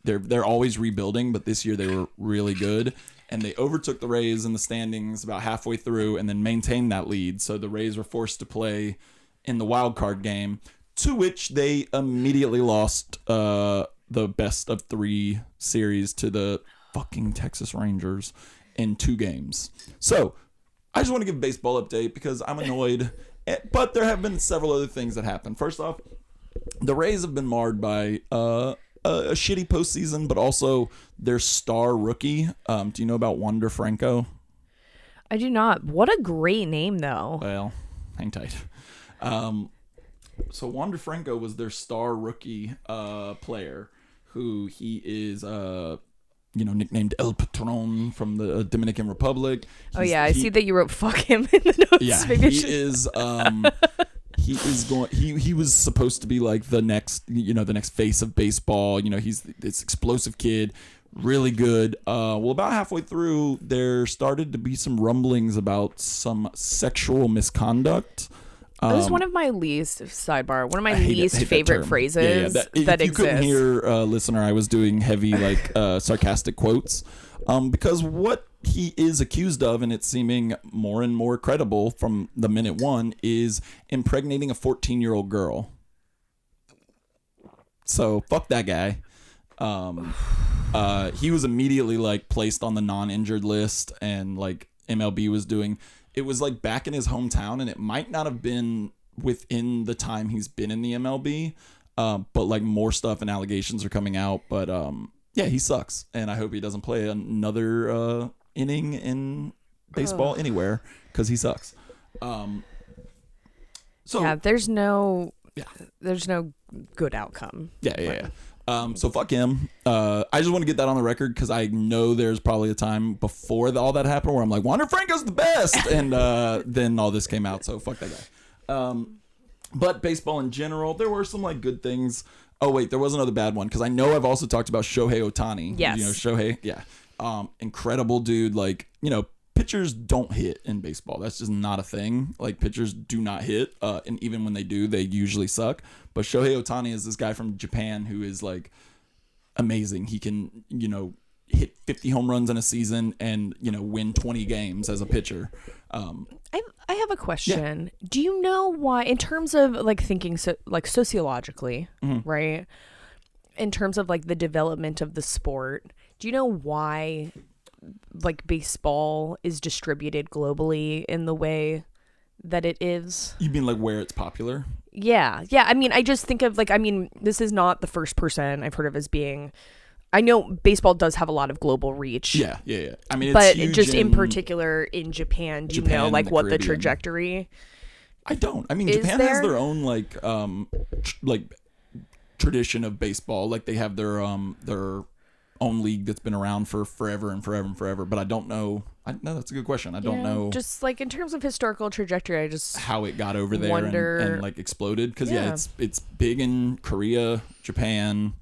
They're always rebuilding, but this year they were really good. And they overtook the Rays in the standings about halfway through and then maintained that lead. So the Rays were forced to play in the wild card game, to which they immediately lost the best of 3 series to the fucking Texas Rangers in 2 games. So I just want to give a baseball update because I'm annoyed. But there have been several other things that happened. First off, the Rays have been marred by a shitty postseason, but also their star rookie. Do you know about Wander Franco? I do not. What a great name, though. Well, hang tight. So Wander Franco was their star rookie player, who he is nicknamed El Patron from the Dominican Republic. I see that you wrote "fuck him" in the notes. Yeah, Maybe he is. He was supposed to be like the next face of baseball. He's this explosive kid, Really good. Well, about halfway through, there started to be some rumblings about some sexual misconduct. This is one of my least sidebar. One of my I hate least that favorite term. phrases that if you exists. couldn't hear, listener, I was doing heavy sarcastic quotes because what he is accused of, and it's seeming more and more credible from the minute one, is impregnating a 14-year-old girl. So fuck that guy. He was immediately like placed on the non-injured list, and like MLB was doing. It was like back in his hometown, and it might not have been within the time he's been in the MLB, but like more stuff and allegations are coming out. But yeah, he sucks, and I hope he doesn't play another inning in baseball anywhere because he sucks. So yeah, there's no good outcome. Yeah. So fuck him. I just want to get that on the record because I know there's probably a time before all that happened where I'm like, Wander Franco's the best, and then all this came out. So fuck that guy. But baseball in general, there were some like good things. Oh wait, there was another bad one because I know I've also talked about Shohei Ohtani. Yes, you know Shohei. Yeah, incredible dude. Like pitchers don't hit in baseball. That's just not a thing. Like pitchers do not hit, and even when they do, they usually suck. But Shohei Ohtani is this guy from Japan who is like amazing. He can, hit 50 home runs in a season and, win 20 games as a pitcher. I have a question. Yeah. Do you know why, in terms of like thinking sociologically, right? In terms of like the development of the sport, do you know why like baseball is distributed globally in the way that it is? You mean like where it's popular? Yeah. I mean, I just think of this is not the first person I've heard of as being. I know baseball does have a lot of global reach. Yeah. I mean, but just in particular in Japan, do you know like what the trajectory? I don't. I mean, Japan has their own like tradition of baseball. Like they have their own league that's been around for forever and forever and forever. But I don't know. No, that's a good question. I don't know. Just like in terms of historical trajectory, I just how it got over there and like exploded. Because it's big in Korea, Japan,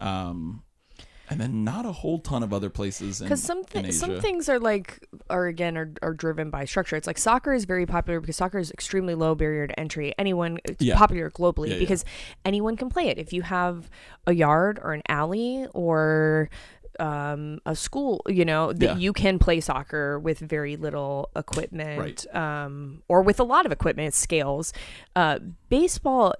and then not a whole ton of other places. Because some things are driven by structure. It's like soccer is very popular because soccer is extremely low barrier to entry. It's popular globally because anyone can play it. If you have a yard or an alley or a school, that you can play soccer with very little equipment, or with a lot of equipment. It scales. Baseball,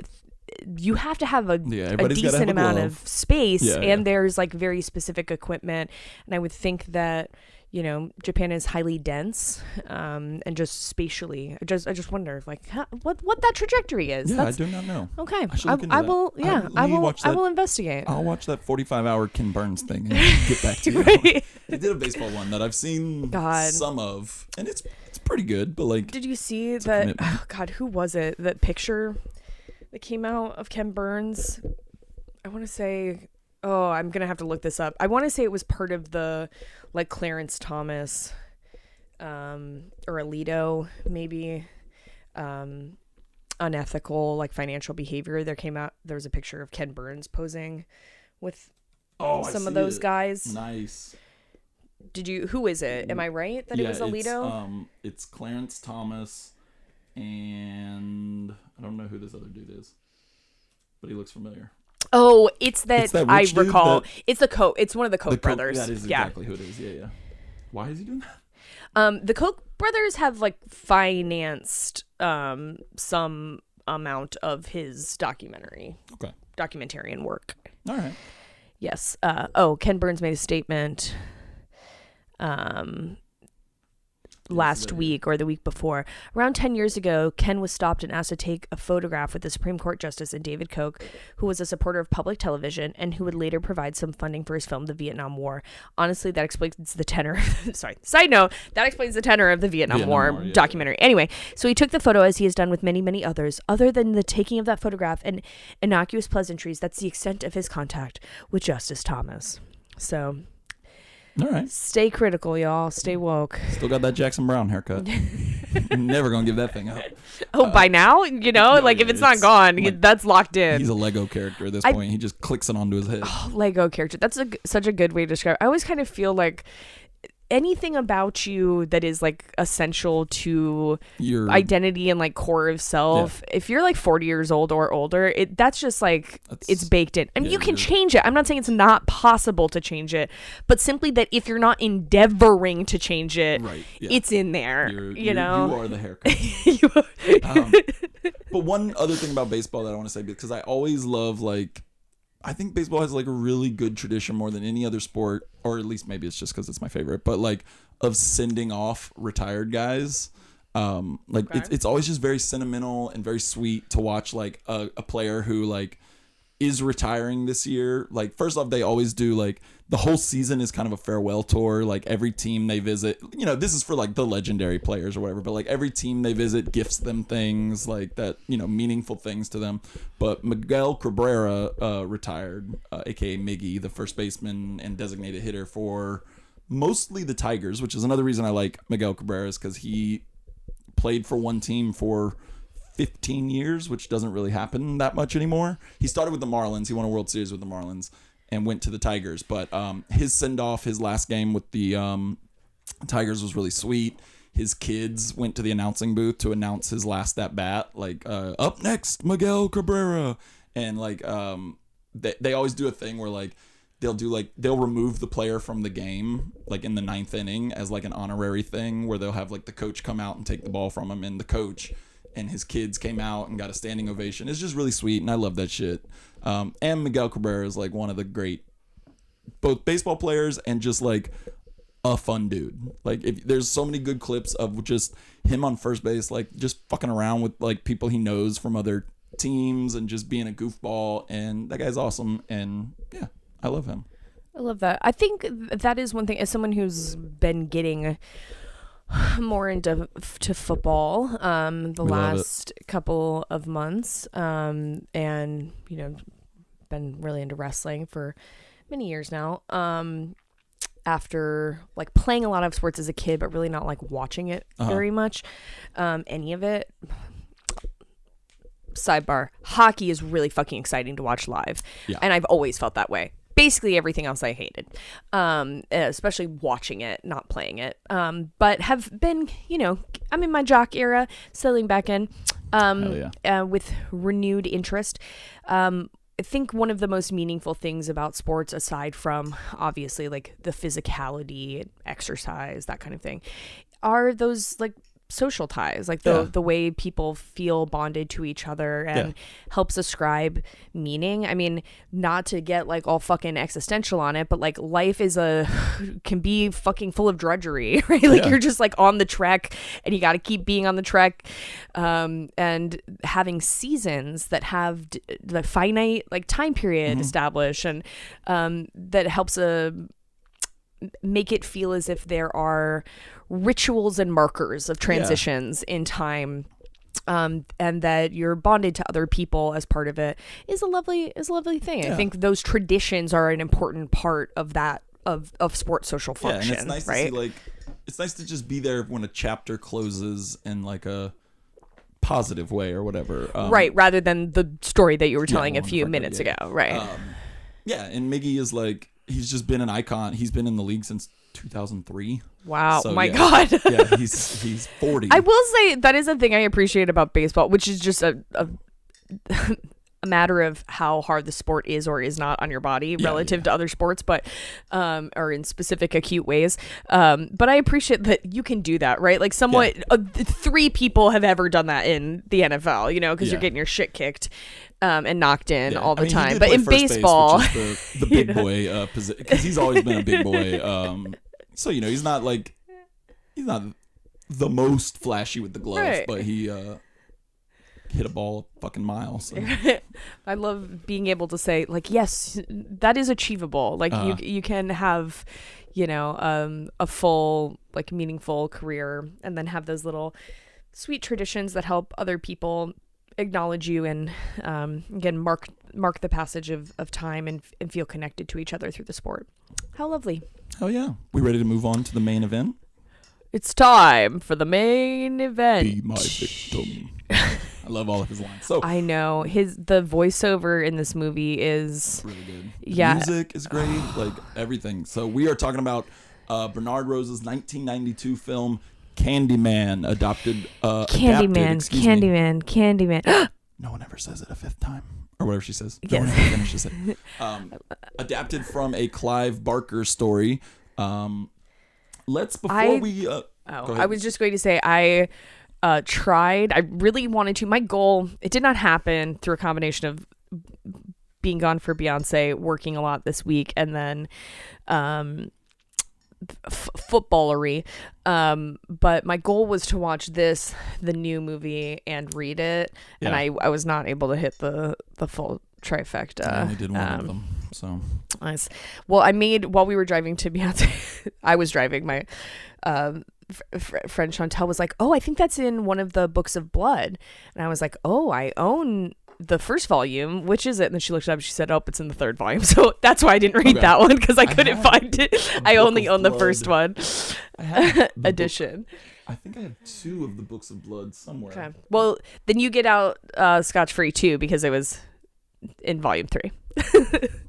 you have to have a decent amount of space, and there's like very specific equipment. And I would think that Japan is highly dense, and just spatially. I just wonder like what that trajectory is. Yeah, I do not know. Okay, I will. Yeah, I will investigate. I'll watch that 45-hour Ken Burns thing and get back to you. Right. They did a baseball one that I've seen some of, and it's pretty good. But like, did you see that? Oh God, who was it? That picture that came out of Ken Burns? I want to say. Oh, I'm going to have to look this up. I want to say it was part of the like Clarence Thomas or Alito, maybe unethical like financial behavior. There was a picture of Ken Burns posing with some of those guys. Nice. Who is it? Am I right that it was Alito? It's Clarence Thomas, and I don't know who this other dude is, but he looks familiar. Oh, it's that I recall. It's one of the Koch brothers. That is exactly who it is. Yeah. Why is he doing that? The Koch brothers have like financed some amount of his documentarian work. All right. Yes. Ken Burns made a statement last week or the week before. Around 10 years ago, Ken was stopped and asked to take a photograph with the Supreme Court Justice and David Koch, who was a supporter of public television and who would later provide some funding for his film, The Vietnam War. Honestly, that explains the tenor. Side note, that explains the tenor of the Vietnam War documentary. Anyway, so he took the photo as he has done with many, many others. Other than the taking of that photograph and innocuous pleasantries, that's the extent of his contact with Justice Thomas. So All right. Stay critical, y'all. Stay woke. Still got that Jackson Brown haircut. Never gonna give that thing up. By now, if it's not gone, that's locked in. He's a Lego character at this point. He just clicks it onto his head. Lego character. That's such a good way to describe it. I always kind of feel like anything about you that is like essential to your identity and like core of self, if you're like 40 years old or older, that's just like it's baked in. I mean, you can change it. I'm not saying it's not possible to change it, but simply that if you're not endeavoring to change it, it's in there. You are the haircut. But one other thing about baseball that I want to say, because I always love I think baseball has like a really good tradition more than any other sport, or at least maybe it's just because it's my favorite, but like of sending off retired guys. It's always just very sentimental and very sweet to watch like a player who like is retiring this year. Like, first off, they always do like the whole season is kind of a farewell tour. Like every team they visit, this is for like the legendary players or whatever, but like every team they visit gifts them things like that, meaningful things to them. But Miguel Cabrera retired, aka Miggy, the first baseman and designated hitter for mostly the Tigers, which is another reason I like Miguel Cabrera, is because he played for one team for 15 years, which doesn't really happen that much anymore. He started with the Marlins. He won a World Series with the Marlins and went to the Tigers. But his send-off, his last game with the Tigers was really sweet. His kids went to the announcing booth to announce his last at-bat. Like, up next, Miguel Cabrera. And, like, they always do a thing where, like, they'll remove the player from the game, like, in the 9th inning as, like, an honorary thing where they'll have, like, the coach come out and take the ball from him, and the coach and his kids came out and got a standing ovation. It's just really sweet, and I love that shit. And Miguel Cabrera is like one of the great both baseball players and just like a fun dude. Like, if there's so many good clips of just him on first base, like just fucking around with like people he knows from other teams and just being a goofball, and that guy's awesome. And yeah, I love him. I love that. I think that is one thing, as someone who's been getting more into football the last couple of months, and been really into wrestling for many years now, after like playing a lot of sports as a kid but really not like watching it very much, any of it. Sidebar, hockey is really fucking exciting to watch live, and I've always felt that way. Basically everything else I hated, especially watching it, not playing it, but have been, I'm in my jock era, settling back in with renewed interest. I think one of the most meaningful things about sports, aside from obviously like the physicality, exercise, that kind of thing, are those like social ties, like the way people feel bonded to each other and helps ascribe meaning. I mean, not to get like all fucking existential on it, but like life can be fucking full of drudgery, right? Like you're just like on the trek and you got to keep being on the trek, and having seasons that have the finite like time period established, and that helps make it feel as if there are rituals and markers of transitions in time, and that you're bonded to other people as part of it is a lovely thing. I think those traditions are an important part of that of sports social function. And it's nice right? to see, like, it's nice to just be there when a chapter closes in like a positive way or whatever, right, rather than the story that you were telling a few minutes ago, right? And Miggy is like, he's just been an icon. He's been in the league since 2003. Wow. So, God. Yeah, he's 40. I will say that is a thing I appreciate about baseball, which is just a matter of how hard the sport is or is not on your body relative to other sports, but or in specific acute ways. But I appreciate that you can do that, right? Like somewhat 3 people have ever done that in the NFL, because you're getting your shit kicked and knocked in all the time. But in baseball, base, the big boy position, because he's always been a big boy. So he's not the most flashy with the glove, but he hit a ball a fucking mile. So. I love being able to say, like, yes, that is achievable. Like you can have, a full, like, meaningful career, and then have those little sweet traditions that help other people acknowledge you and again mark the passage of time and feel connected to each other through the sport. How lovely. Oh yeah. We ready to move on to the main event? It's time for the main event. Be my victim. I love all of his lines. So I know the voiceover in this movie is really good. Yeah. The music is great, like everything. So we are talking about Bernard Rose's 1992 film Candyman, adapted. Candyman. No one ever says it a fifth time, or whatever she says. Yes. No one ever finishes it. Adapted from a Clive Barker story. I was just going to say I tried. I really wanted to. My goal, it did not happen through a combination of being gone for Beyonce, working a lot this week, and then footballery. But my goal was to watch the new movie, and read it. Yeah. And I was not able to hit the full trifecta. I only did one of them. So nice. Well, while we were driving to Beyonce, I was driving. My friend Chantel was like, "Oh, I think that's in one of the books of blood," and I was like, "Oh, I own the first volume. Which is it?" And then she looked it up and she said, "Oh, it's in the third volume." So that's why I didn't read that one, because I couldn't find it. I only own the first one edition. I think I have 2 of the books of blood somewhere. Okay. Well, then you get out scotch free too, because it was in volume 3.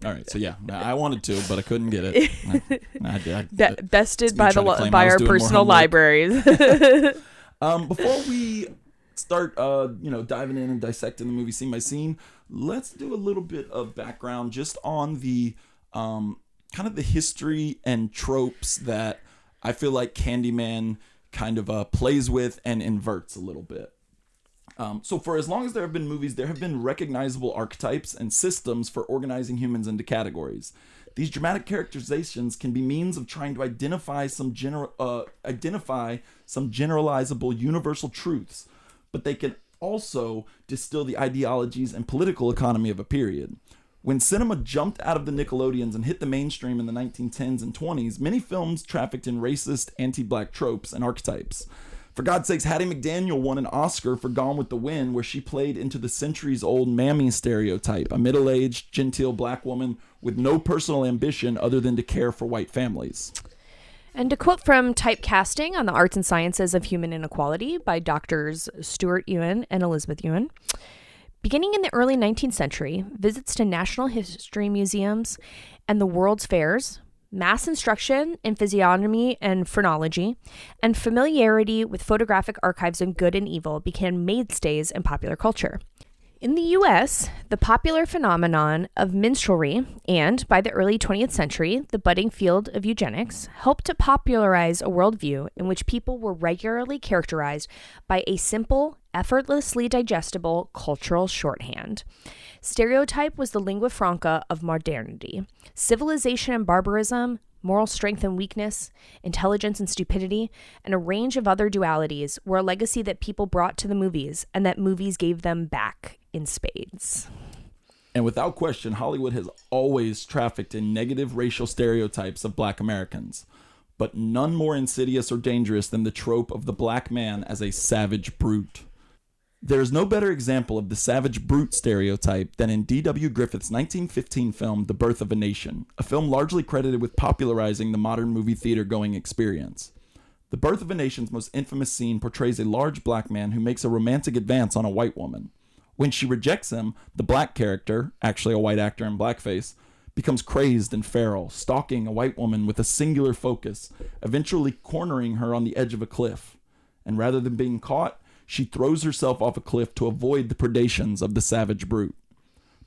All right, so yeah, I wanted to, but I couldn't get it. Bested by our personal libraries. Before we start, diving in and dissecting the movie scene by scene, let's do a little bit of background just on the kind of the history and tropes that I feel like Candyman kind of plays with and inverts a little bit. So for as long as there have been movies, there have been recognizable archetypes and systems for organizing humans into categories. These dramatic characterizations can be means of trying to identify some generalizable universal truths, but they can also distill the ideologies and political economy of a period. When cinema jumped out of the Nickelodeons and hit the mainstream in the 1910s and 20s, many films trafficked in racist, anti-black tropes and archetypes. For God's sakes, Hattie McDaniel won an Oscar for Gone with the Wind, where she played into the centuries-old mammy stereotype, a middle-aged, genteel black woman with no personal ambition other than to care for white families. And to quote from Typecasting on the Arts and Sciences of Human Inequality by Doctors Stuart Ewan and Elizabeth Ewan, beginning in the early 19th century, visits to national history museums and the world's fairs, mass instruction in physiognomy and phrenology, and familiarity with photographic archives in good and evil became mainstays in popular culture. In the U.S., the popular phenomenon of minstrelsy and, by the early 20th century, the budding field of eugenics helped to popularize a worldview in which people were regularly characterized by a simple, effortlessly digestible cultural shorthand. Stereotype was the lingua franca of modernity. Civilization and barbarism, moral strength and weakness, intelligence and stupidity, and a range of other dualities were a legacy that people brought to the movies and that movies gave them back in spades. And without question, Hollywood has always trafficked in negative racial stereotypes of black Americans, but none more insidious or dangerous than the trope of the black man as a savage brute. There is no better example of the savage brute stereotype than in D.W. Griffith's 1915 film, The Birth of a Nation, a film largely credited with popularizing the modern movie theater-going experience. The Birth of a Nation's most infamous scene portrays a large black man who makes a romantic advance on a white woman. When she rejects him, the black character, actually a white actor in blackface, becomes crazed and feral, stalking a white woman with a singular focus, eventually cornering her on the edge of a cliff. And rather than being caught, she throws herself off a cliff to avoid the predations of the savage brute.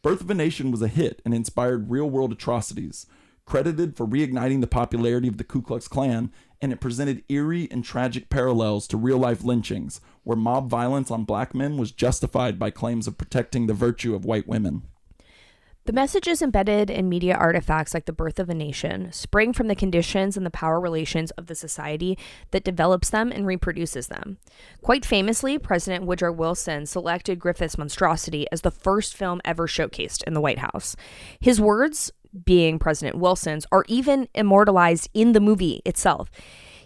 Birth of a Nation was a hit and inspired real-world atrocities, credited for reigniting the popularity of the Ku Klux Klan, and it presented eerie and tragic parallels to real-life lynchings, where mob violence on black men was justified by claims of protecting the virtue of white women. The messages embedded in media artifacts like The Birth of a Nation spring from the conditions and the power relations of the society that develops them and reproduces them. Quite famously, President Woodrow Wilson selected Griffith's monstrosity as the first film ever showcased in the White House. His words, being President Wilson's, are even immortalized in the movie itself.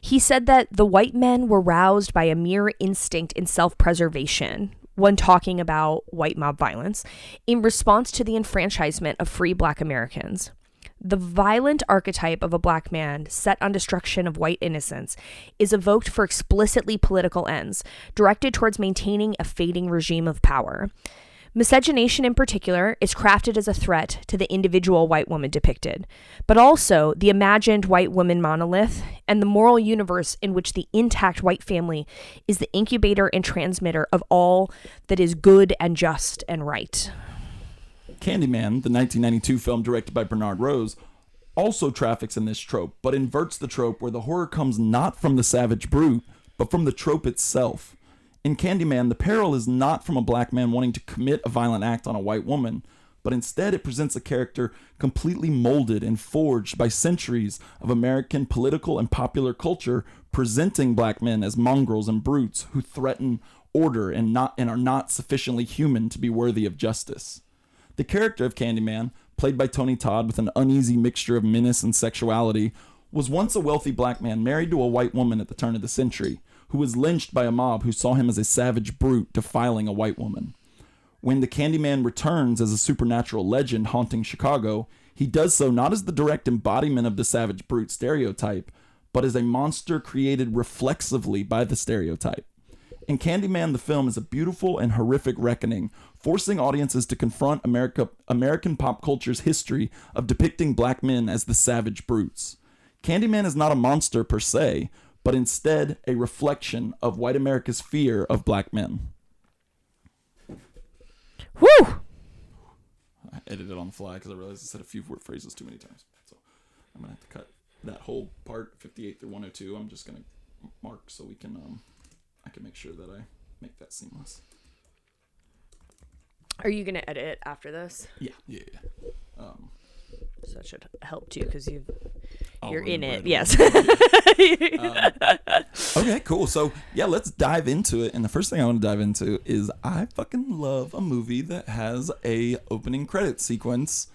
He said that the white men were roused by a mere instinct in self-preservation when talking about white mob violence, in response to the enfranchisement of free black Americans. The violent archetype of a black man set on destruction of white innocence is evoked for explicitly political ends, directed towards maintaining a fading regime of power. Miscegenation in particular is crafted as a threat to the individual white woman depicted, but also the imagined white woman monolith and the moral universe in which the intact white family is the incubator and transmitter of all that is good and just and right. Candyman, the 1992 film directed by Bernard Rose, also traffics in this trope, but inverts the trope where the horror comes not from the savage brute, but from the trope itself. In Candyman, the peril is not from a black man wanting to commit a violent act on a white woman, but instead it presents a character completely molded and forged by centuries of American political and popular culture, presenting black men as mongrels and brutes who threaten order and are not sufficiently human to be worthy of justice. The character of Candyman, played by Tony Todd with an uneasy mixture of menace and sexuality, was once a wealthy black man married to a white woman at the turn of the century, who was lynched by a mob who saw him as a savage brute defiling a white woman. When the Candyman returns as a supernatural legend haunting Chicago, he does so not as the direct embodiment of the savage brute stereotype, but as a monster created reflexively by the stereotype. In Candyman, the film is a beautiful and horrific reckoning, forcing audiences to confront American pop culture's history of depicting black men as the savage brutes. Candyman is not a monster per se, but instead a reflection of white America's fear of black men. Woo! I edited on the fly because I realized I said a few word phrases too many times. So I'm going to have to cut that whole part, 58 through 102. I'm just going to mark so we can, I can make sure that I make that seamless. Are you going to edit it after this? Yeah. So that should help too, because you're in it. Right Yes. Okay, cool. So yeah, let's dive into it. And the first thing I want to dive into is I fucking love a movie that has a opening credit sequence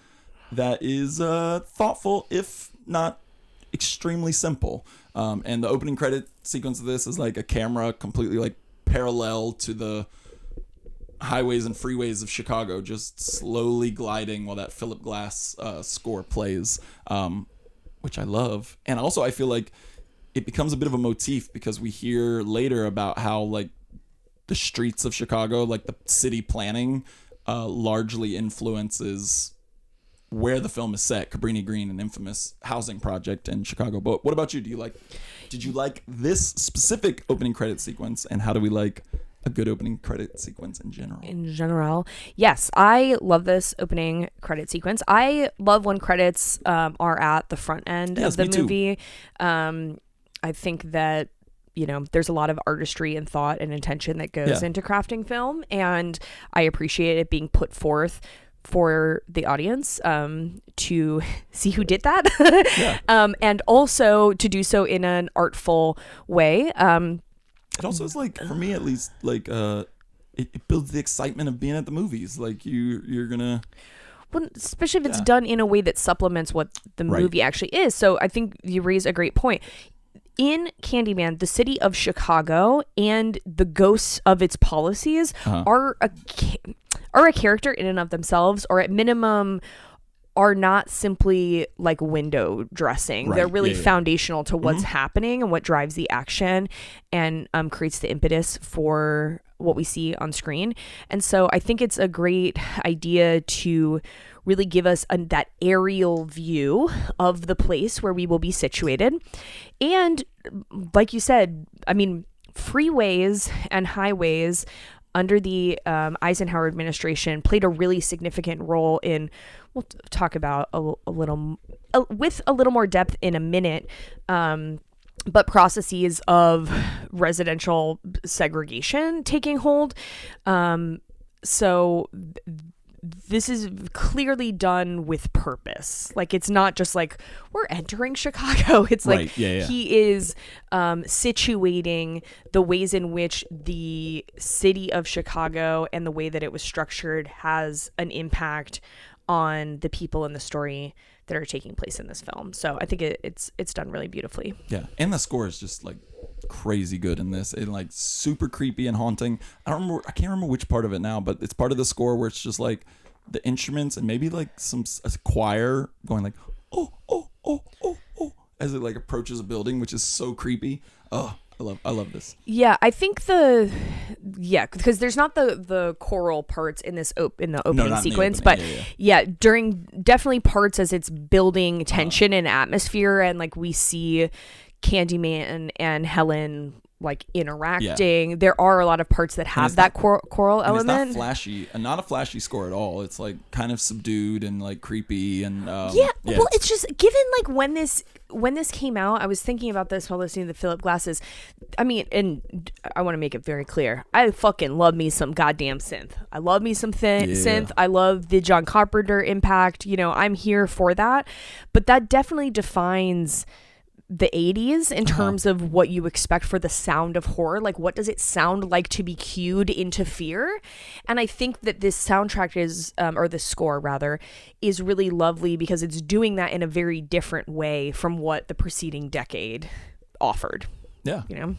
that is thoughtful, if not extremely simple. And the opening credit sequence of this is like a camera completely like parallel to the highways and freeways of Chicago, just slowly gliding while that Philip Glass score plays, which I love. And also I feel like it becomes a bit of a motif because we hear later about how like the streets of Chicago, like the city planning, largely influences where the film is set. Cabrini Green, an infamous housing project in Chicago. But what about you? Did you like this specific opening credit sequence, and how do we like a good opening credit sequence in general? In general, yes, I love this opening credit sequence. I love when credits are at the front end of the movie. I think that, you know, there's a lot of artistry and thought and intention that goes into crafting film, and I appreciate it being put forth for the audience to see who did that. And also to do so in an artful way. It also is like, for me at least, like it builds the excitement of being at the movies. Like you're gonna, well, especially if it's done in a way that supplements what the movie actually is. So I think you raise a great point. In Candyman, the city of Chicago and the ghosts of its policies are a character in and of themselves, or at minimum are not simply like window dressing. They're really foundational to what's happening and what drives the action and creates the impetus for what we see on screen. And so I think it's a great idea to really give us that aerial view of the place where we will be situated. And like you said, I mean, freeways and highways under the Eisenhower administration played a really significant role in, we'll talk about with a little more depth in a minute, but processes of residential segregation taking hold. So this is clearly done with purpose. Like, it's not just like we're entering Chicago. It's like he is situating the ways in which the city of Chicago and the way that it was structured has an impact on the people in the story that are taking place in this film. So I think it's done really beautifully. Yeah, and the score is just like crazy good in this, and like super creepy and haunting. I can't remember which part of it now, but it's part of the score where it's just like the instruments and maybe like a choir going like as it like approaches a building, which is so creepy. Oh, I love this. Yeah, I think because there's not the choral parts in this in the opening sequence, but during definitely parts as it's building tension and atmosphere, and like we see Candyman and Helen like interacting. Yeah. There are a lot of parts that have that choral element. It's not flashy, and not a flashy score at all. It's like kind of subdued and like creepy and well, it's just given like when this came out, I was thinking about this while listening to the Philip Glasses. I mean, and I want to make it very clear, I fucking love me some goddamn synth. I love me some synth. I love the John Carpenter impact. You know, I'm here for that. But that definitely defines the 80s in terms of what you expect for the sound of horror. Like, what does it sound like to be cued into fear? And I think that this soundtrack is or the score rather is really lovely because it's doing that in a very different way from what the preceding decade offered. Yeah, you know.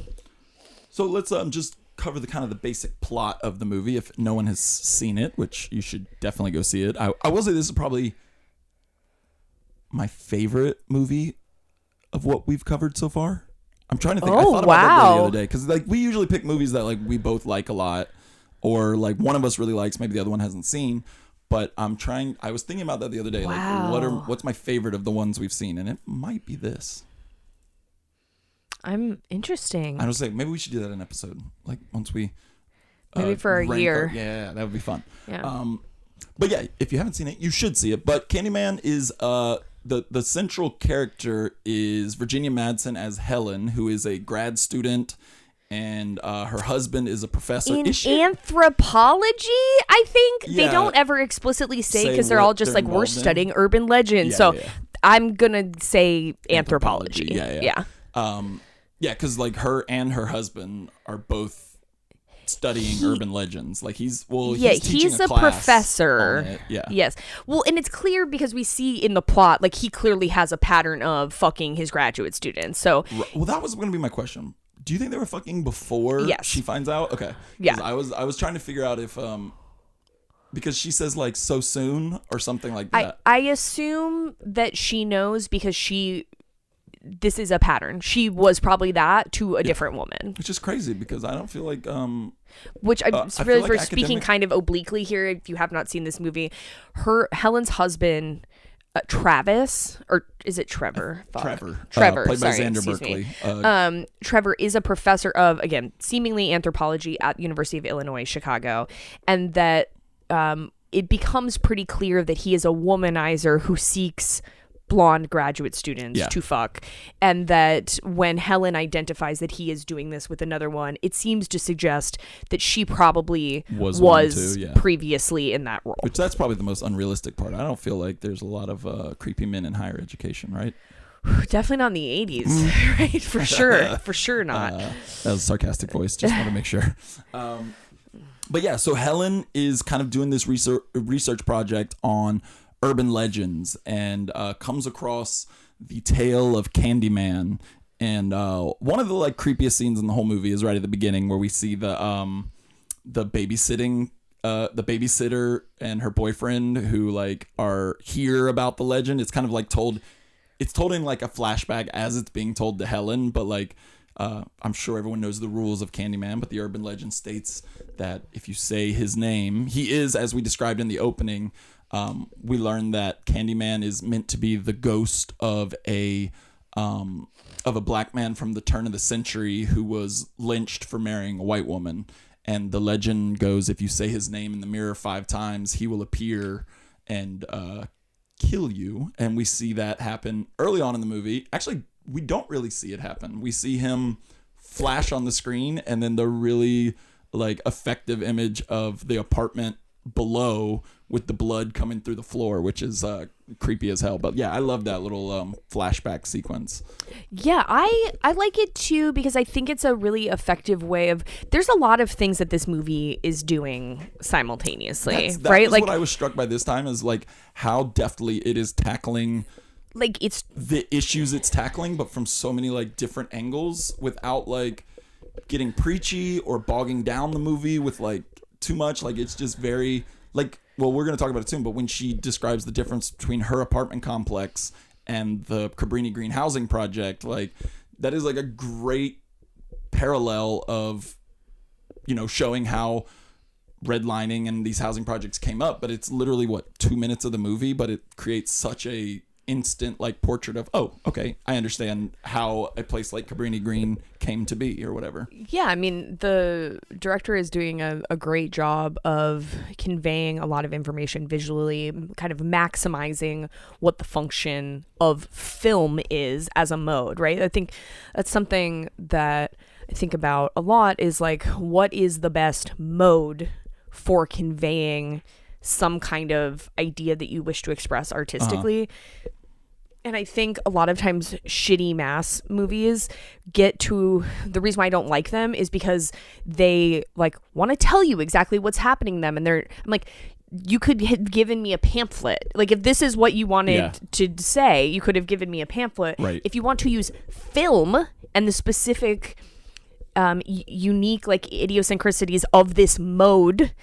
So let's just cover the kind of the basic plot of the movie if no one has seen it, which you should definitely go see it. I will say this is probably my favorite movie of what we've covered so far. I'm trying to think. I thought about that the other day because like we usually pick movies that like we both like a lot, or like one of us really likes, maybe the other one hasn't seen. But I was thinking about that the other day. Wow. Like what's my favorite of the ones we've seen, and it might be this. I'm interesting. I was like, maybe we should do that in an episode, like once we maybe for a year. Yeah, that would be fun. Yeah. But yeah, if you haven't seen it, you should see it. But Candyman is the central character is Virginia Madsen as Helen, who is a grad student, and her husband is a professor in anthropology. I think they don't ever explically say because they're all just like we're studying urban legends. I'm gonna say anthropology. Yeah. Because like her and her husband are both studying urban legends. Like he's a professor. Yes. Well, and it's clear because we see in the plot like he clearly has a pattern of fucking his graduate students. So well, that was going to be my question. Do you think they were fucking before she finds out? Okay. Yeah. I was trying to figure out if because she says like so soon or something like that. I assume that she knows because this is a pattern. She was probably that to a different woman. Which is crazy because I don't feel like which I'm really like speaking kind of obliquely here if you have not seen this movie. Helen's husband Travis, or is it Trevor? Trevor, played by sorry, Xander Berkeley. Trevor is a professor of, again, seemingly anthropology at University of Illinois, Chicago, and that it becomes pretty clear that he is a womanizer who seeks blonde graduate students to fuck, and that when Helen identifies that he is doing this with another one, it seems to suggest that she probably was previously in that role. Which that's probably the most unrealistic part. I don't feel like there's a lot of creepy men in higher education, right? Definitely not in the 80s, right? For sure not. That was a sarcastic voice. Just want to make sure. But yeah, so Helen is kind of doing this research project on urban legends and comes across the tale of Candyman, and one of the like creepiest scenes in the whole movie is right at the beginning where we see the babysitting the babysitter and her boyfriend who like are hear about the legend. It's kind of like told in like a flashback as it's being told to Helen, but like I'm sure everyone knows the rules of Candyman, but the urban legend states that if you say his name, he is, as we described in the opening. We learned that Candyman is meant to be the ghost of a black man from the turn of the century who was lynched for marrying a white woman. And the legend goes, if you say his name in the mirror 5 times, he will appear and kill you. And we see that happen early on in the movie. Actually, we don't really see it happen. We see him flash on the screen, and then the really like effective image of the apartment below with the blood coming through the floor, which is creepy as hell. But yeah, I love that little flashback sequence. Yeah, I like it too because I think it's a really effective way of. There's a lot of things that this movie is doing simultaneously, right? Like what I was struck by this time is like how deftly it is tackling. Like it's the issues it's tackling, but from so many like different angles without like getting preachy or bogging down the movie with like too much. Like it's just very like. Well, we're going to talk about it soon, but when she describes the difference between her apartment complex and the Cabrini Green housing project, like that is like a great parallel of, showing how redlining and these housing projects came up. But it's literally 2 minutes of the movie, but it creates such a instant like portrait of, oh, okay, I understand how a place like Cabrini Green came to be or whatever. Yeah, I mean, the director is doing a great job of conveying a lot of information visually, kind of maximizing what the function of film is as a mode, right? I think that's something that I think about a lot, is like, what is the best mode for conveying some kind of idea that you wish to express artistically. And I think a lot of times shitty mass movies get to, the reason why I don't like them is because they like want to tell you exactly what's happening to them. And I'm like, you could have given me a pamphlet. Like, if this is what you wanted to say, you could have given me a pamphlet. Right. If you want to use film and the specific unique like idiosyncrasies of this mode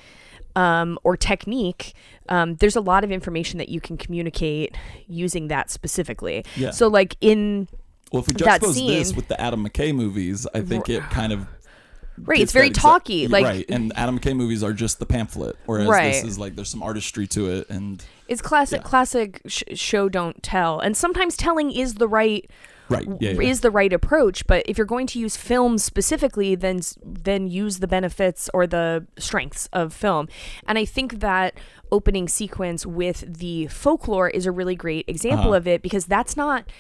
or technique, there's a lot of information that you can communicate using that specifically. Yeah. So like if we juxtapose this with the Adam McKay movies, I think it kind of it's very talky, like right. And Adam McKay movies are just the pamphlet, whereas this is like there's some artistry to it, and it's classic show don't tell, and sometimes telling is the right. Is the right approach, but if you're going to use film specifically, then use the benefits or the strengths of film. And I think that opening sequence with the folklore is a really great example of it, because that's not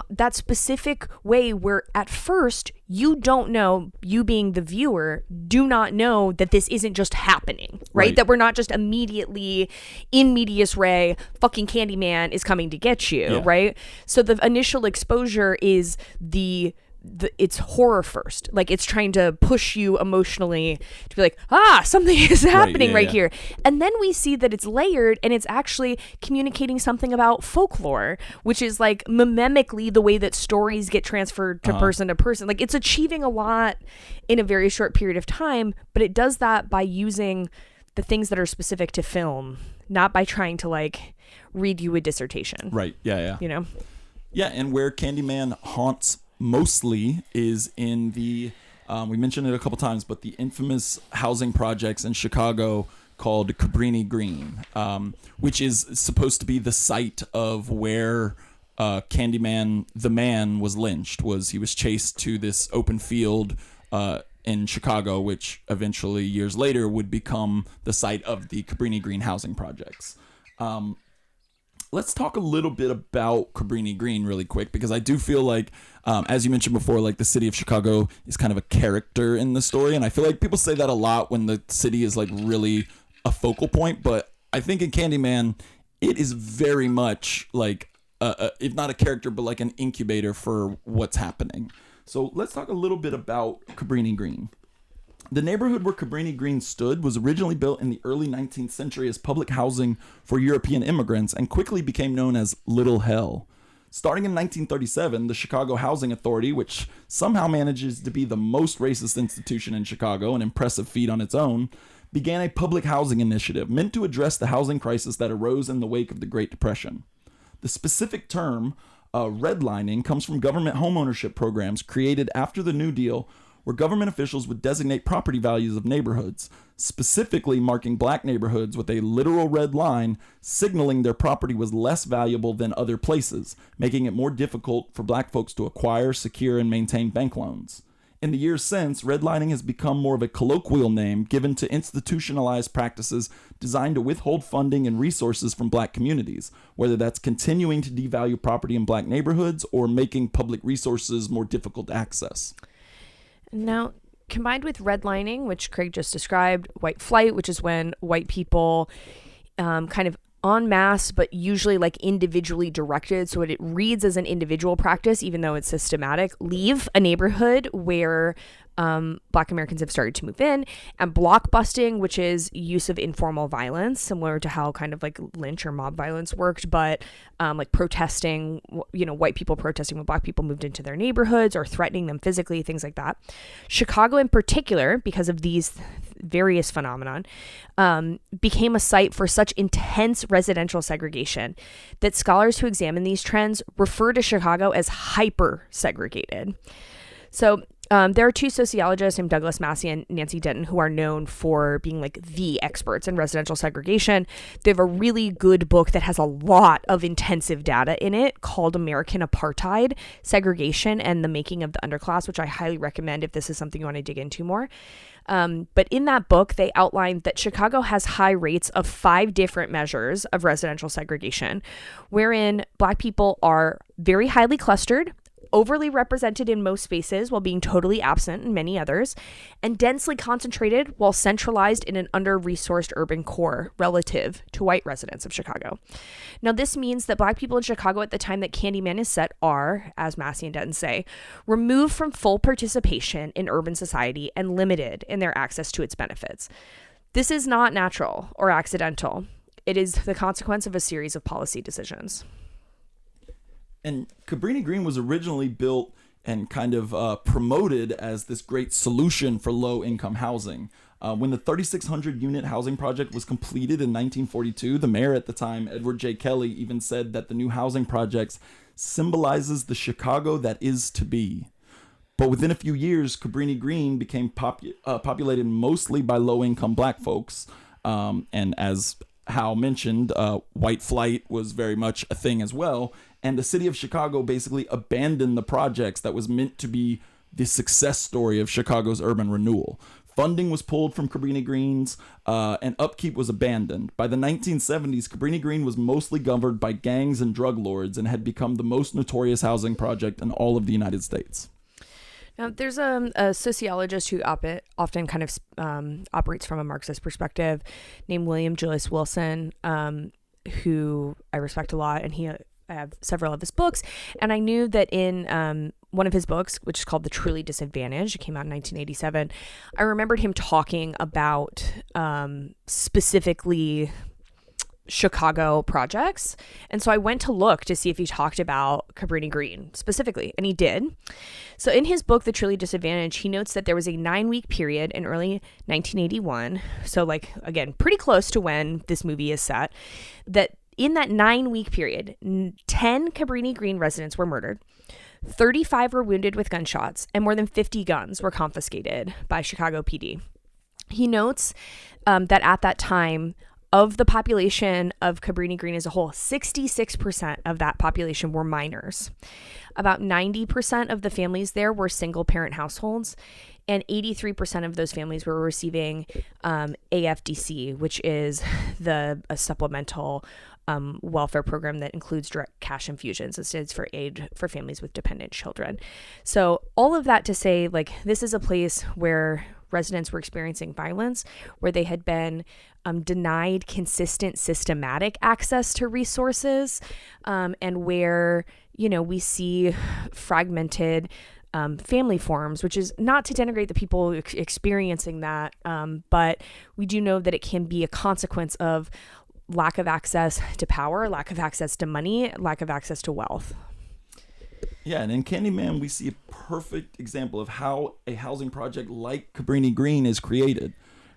that specific way where at first you don't know, you being the viewer do not know that this isn't just happening, right? That we're not just immediately in medias res, fucking Candyman is coming to get you, right? So the initial exposure is it's horror first. Like, it's trying to push you emotionally to be like, something is happening here. And then we see that it's layered and it's actually communicating something about folklore, which is like mimically the way that stories get transferred to person to person. Like, it's achieving a lot in a very short period of time, but it does that by using the things that are specific to film, not by trying to like read you a dissertation. Right. Yeah. Yeah. And where Candyman haunts mostly is in the we mentioned it a couple times, but the infamous housing projects in Chicago called Cabrini Green, which is supposed to be the site of where Candyman the man was lynched. He was chased to this open field in Chicago, which eventually years later would become the site of the Cabrini Green housing projects. Let's talk a little bit about Cabrini Green really quick, because I do feel like, as you mentioned before, like the city of Chicago is kind of a character in the story. And I feel like people say that a lot when the city is like really a focal point. But I think in Candyman, it is very much like, if not a character, but like an incubator for what's happening. So let's talk a little bit about Cabrini Green. The neighborhood where Cabrini Green stood was originally built in the early 19th century as public housing for European immigrants and quickly became known as Little Hell. Starting in 1937, the Chicago Housing Authority, which somehow manages to be the most racist institution in Chicago, an impressive feat on its own, began a public housing initiative meant to address the housing crisis that arose in the wake of the Great Depression. The specific term, redlining, comes from government homeownership programs created after the New Deal, where government officials would designate property values of neighborhoods, specifically marking black neighborhoods with a literal red line, signaling their property was less valuable than other places, making it more difficult for black folks to acquire, secure, and maintain bank loans. In the years since, redlining has become more of a colloquial name given to institutionalized practices designed to withhold funding and resources from black communities, whether that's continuing to devalue property in black neighborhoods or making public resources more difficult to access. Now, combined with redlining, which Craig just described, white flight, which is when white people kind of en masse, but usually like individually directed, so it reads as an individual practice, even though it's systematic, leave a neighborhood where Black Americans have started to move in, and blockbusting, which is use of informal violence, similar to how kind of like lynch or mob violence worked, but like protesting, white people protesting when black people moved into their neighborhoods or threatening them physically, things like that. Chicago in particular, because of these various phenomenon, became a site for such intense residential segregation that scholars who examine these trends refer to Chicago as hyper-segregated. So there are two sociologists named Douglas Massey and Nancy Denton who are known for being like the experts in residential segregation. They have a really good book that has a lot of intensive data in it called American Apartheid, Segregation and the Making of the Underclass, which I highly recommend if this is something you want to dig into more. But in that book, they outlined that Chicago has high rates of 5 different measures of residential segregation, wherein Black people are very highly clustered, overly represented in most spaces while being totally absent in many others, and densely concentrated while centralized in an under-resourced urban core relative to white residents of Chicago. Now, this means that Black people in Chicago at the time that Candyman is set are, as Massey and Denton say, removed from full participation in urban society and limited in their access to its benefits. This is not natural or accidental. It is the consequence of a series of policy decisions. And Cabrini Green was originally built and kind of promoted as this great solution for low-income housing. When the 3,600 unit housing project was completed in 1942, the mayor at the time, Edward J. Kelly, even said that the new housing projects symbolizes the Chicago that is to be. But within a few years, Cabrini Green became populated mostly by low-income Black folks. And as Hal mentioned, white flight was very much a thing as well. And the city of Chicago basically abandoned the projects that was meant to be the success story of Chicago's urban renewal. Funding was pulled from Cabrini Greens, and upkeep was abandoned. By the 1970s, Cabrini Green was mostly governed by gangs and drug lords and had become the most notorious housing project in all of the United States. Now, there's a sociologist who often kind of operates from a Marxist perspective named William Julius Wilson, who I respect a lot, and I have several of his books, and I knew that in one of his books, which is called The Truly Disadvantaged, it came out in 1987, I remembered him talking about specifically Chicago projects, and so I went to look to see if he talked about Cabrini Green specifically, and he did. So in his book, The Truly Disadvantaged, he notes that there was a 9-week period in early 1981, so like, again, pretty close to when this movie is set, that in that 9-week period, 10 Cabrini Green residents were murdered, 35 were wounded with gunshots, and more than 50 guns were confiscated by Chicago PD. He notes that at that time, of the population of Cabrini Green as a whole, 66% of that population were minors. About 90% of the families there were single-parent households, and 83% of those families were receiving AFDC, which is a supplemental welfare program that includes direct cash infusions. It stands for Aid for Families with Dependent Children. So all of that to say, like, this is a place where residents were experiencing violence, where they had been denied consistent, systematic access to resources, and where, we see fragmented family forms, which is not to denigrate the people experiencing that, but we do know that it can be a consequence of lack of access to power, lack of access to money, lack of access to wealth. Yeah, and in Candyman, we see a perfect example of how a housing project like Cabrini Green is created.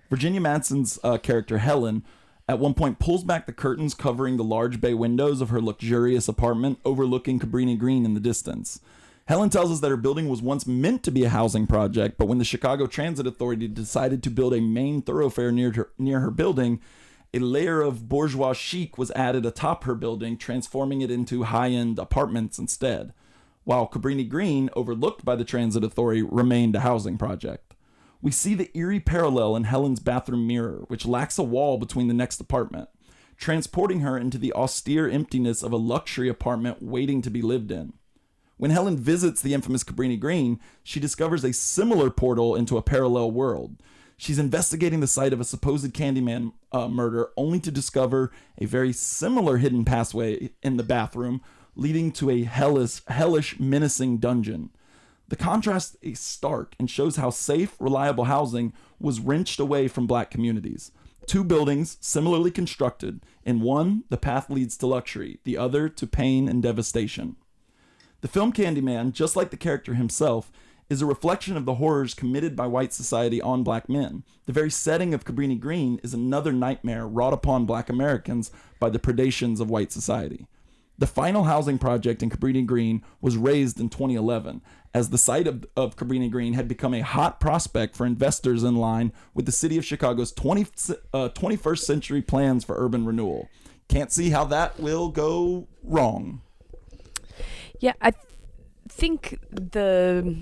Virginia Madsen's character, Helen, at one point pulls back the curtains covering the large bay windows of her luxurious apartment overlooking Cabrini Green in the distance. Helen tells us that her building was once meant to be a housing project, but when the Chicago Transit Authority decided to build a main thoroughfare near her building, a layer of bourgeois chic was added atop her building, transforming it into high-end apartments instead, while Cabrini Green, overlooked by the Transit Authority, remained a housing project. We see the eerie parallel in Helen's bathroom mirror, which lacks a wall between the next apartment, transporting her into the austere emptiness of a luxury apartment waiting to be lived in. When Helen visits the infamous Cabrini Green, she discovers a similar portal into a parallel world. She's investigating the site of a supposed Candyman murder, only to discover a very similar hidden passageway in the bathroom, leading to a hellish, menacing dungeon. The contrast is stark and shows how safe, reliable housing was wrenched away from Black communities. 2 buildings, similarly constructed. In one, the path leads to luxury, the other to pain and devastation. The film Candyman, just like the character himself, is a reflection of the horrors committed by white society on black men. The very setting of Cabrini Green is another nightmare wrought upon black Americans by the predations of white society. The final housing project in Cabrini Green was razed in 2011, as the site of Cabrini Green had become a hot prospect for investors in line with the city of Chicago's 21st century plans for urban renewal. Can't see how that will go wrong. Yeah, I think the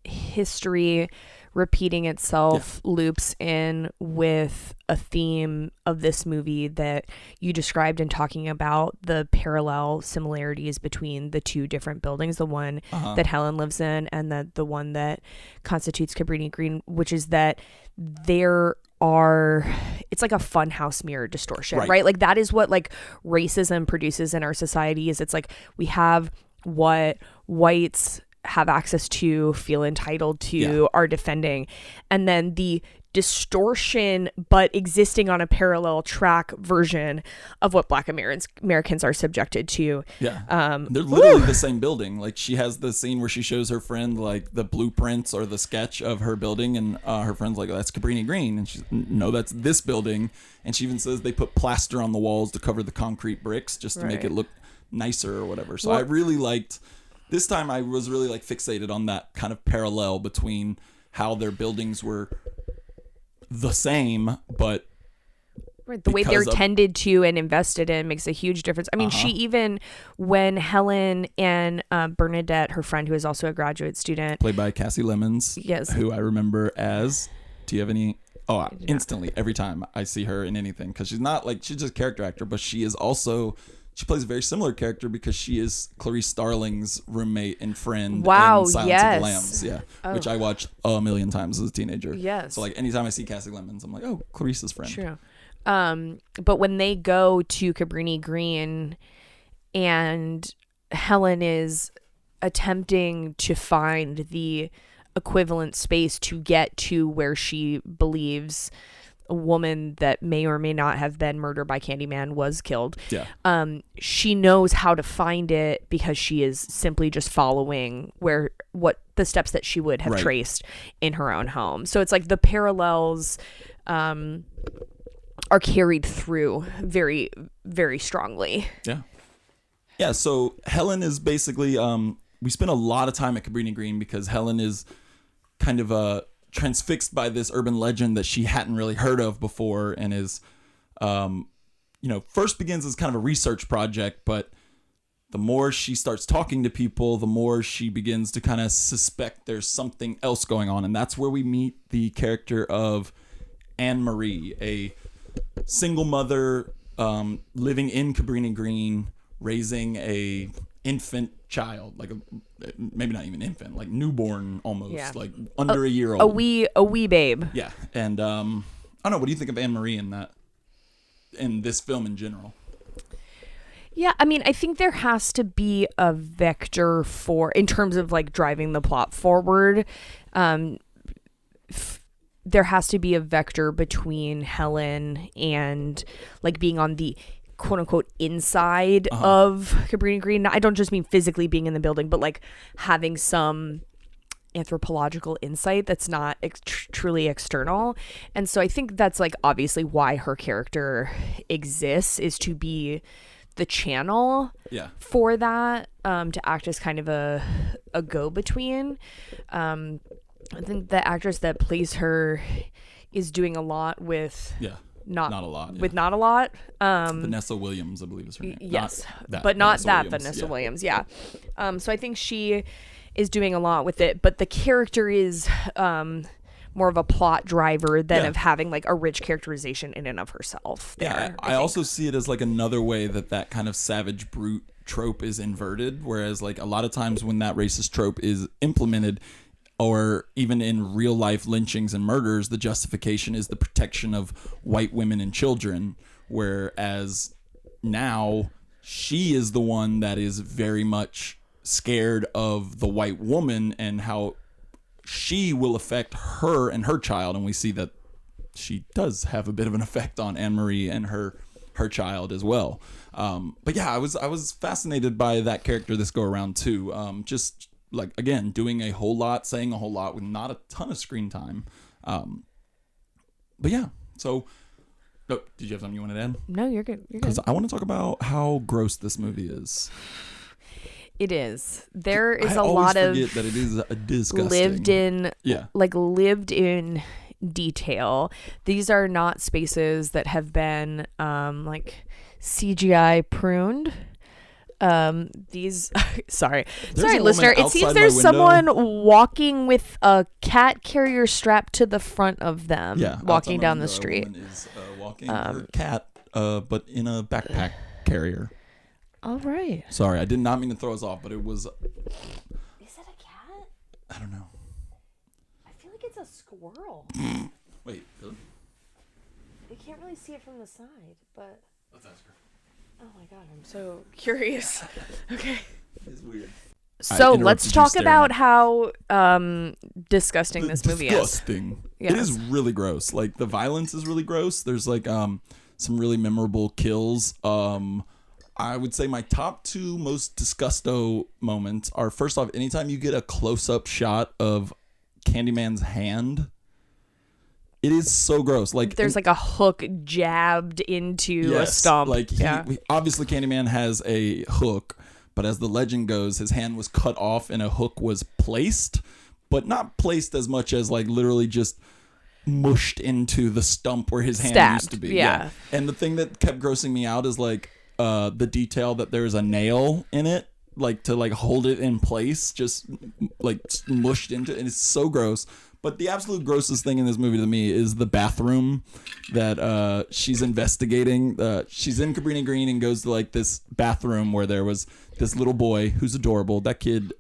history repeating itself loops in with a theme of this movie that you described in talking about the parallel similarities between the two different buildings, the one that Helen lives in and the one that constitutes Cabrini Green, which is that it's like a funhouse mirror distortion, right? Like that is what like racism produces in our society. Is it's like we have what whites have access to, feel entitled to, are defending, and then the distortion but existing on a parallel track version of what black Americans are subjected to. They're literally the same building. Like she has the scene where she shows her friend like the blueprints or the sketch of her building, and her friend's like, oh, that's Cabrini Green, and she's no, that's this building. And she even says they put plaster on the walls to cover the concrete bricks just to make it look nicer or whatever. So I really liked this time. I was really like fixated on that kind of parallel between how their buildings were the same, but the way they're tended to and invested in makes a huge difference. I mean, she even, when Helen and Bernadette, her friend who is also a graduate student, played by Cassie Lemons, who I remember as, do you have any? Oh, instantly every time I see her in anything, because she's not like, she's just a character actor, but she is also, she plays a very similar character because she is Clarice Starling's roommate and friend in Silence of the Lambs, which I watched a million times as a teenager. So like anytime I see Cassie Lemons, I'm like, oh, Clarice's friend. True. But when they go to Cabrini Green and Helen is attempting to find the equivalent space to get to where she believes a woman that may or may not have been murdered by Candyman was killed. She knows how to find it because she is simply just following what the steps that she would have traced in her own home. So it's like the parallels are carried through very, very strongly. Yeah. So Helen is basically, we spend a lot of time at Cabrini Green because Helen is kind of transfixed by this urban legend that she hadn't really heard of before, and is, first begins as kind of a research project, but the more she starts talking to people, the more she begins to kind of suspect there's something else going on. And that's where we meet the character of Anne Marie, a single mother living in Cabrini Green, raising a infant child, like maybe not even infant, like newborn almost, like under a year old, a wee babe. And I don't know, what do you think of Anne Marie in this film in general? I mean, I think there has to be a vector in terms of like driving the plot forward. There has to be a vector between Helen and like being on the quote unquote inside of Cabrini Green. I don't just mean physically being in the building, but like having some anthropological insight that's not truly external. And so I think that's like obviously why her character exists, is to be the channel for that, to act as kind of a go-between. I think the actress that plays her is doing a lot with not a lot. Vanessa Williams, I believe is her name. Yes, but not that Vanessa Williams. So I think she is doing a lot with it, but the character is more of a plot driver than of having like a rich characterization in and of herself. I also see it as like another way that kind of savage brute trope is inverted, whereas like a lot of times when that racist trope is implemented, or even in real life lynchings and murders, the justification is the protection of white women and children. Whereas now she is the one that is very much scared of the white woman and how she will affect her and her child. And we see that she does have a bit of an effect on Anne Marie and her child as well. But yeah, I was fascinated by that character this go around too. Just like, again, doing a whole lot, saying a whole lot with not a ton of screen time. But yeah, so... Oh, did you have something you wanted to add? No, you're good. You're good. Because I want to talk about how gross this movie is. It is. There is I a lot of forget that it is a disgusting. lived in detail. These are not spaces that have been like CGI pruned. These sorry listener, it seems there's someone walking with a cat carrier strapped to the front of them, walking down the street. A woman is walking her cat but in a backpack carrier. All right. Sorry, I did not mean to throw us off, but it was... Is it a cat? I don't know. I feel like it's a squirrel. Wait, really? You can't really see it from the side, but... Let's ask her. Oh my god, I'm so curious. Okay. It's weird. So let's talk about how disgusting this movie is. Disgusting. Yes. It is really gross. Like, the violence is really gross. There's like some really memorable kills. I would say my top two most disgusto moments are, first off, anytime you get a close-up shot of Candyman's hand. It is so gross. Like, there's like a hook jabbed into a stump. Like, obviously Candyman has a hook, but as the legend goes, his hand was cut off and a hook was placed, but not placed as much as like literally just mushed into the stump where his hand used to be. Yeah. And the thing that kept grossing me out is like the detail that there's a nail in it, like to like hold it in place, just like mushed into it. And it's so gross. But the absolute grossest thing in this movie to me is the bathroom that she's investigating. She's in Cabrini Green and goes to like this bathroom where there was this little boy who's adorable. That kid,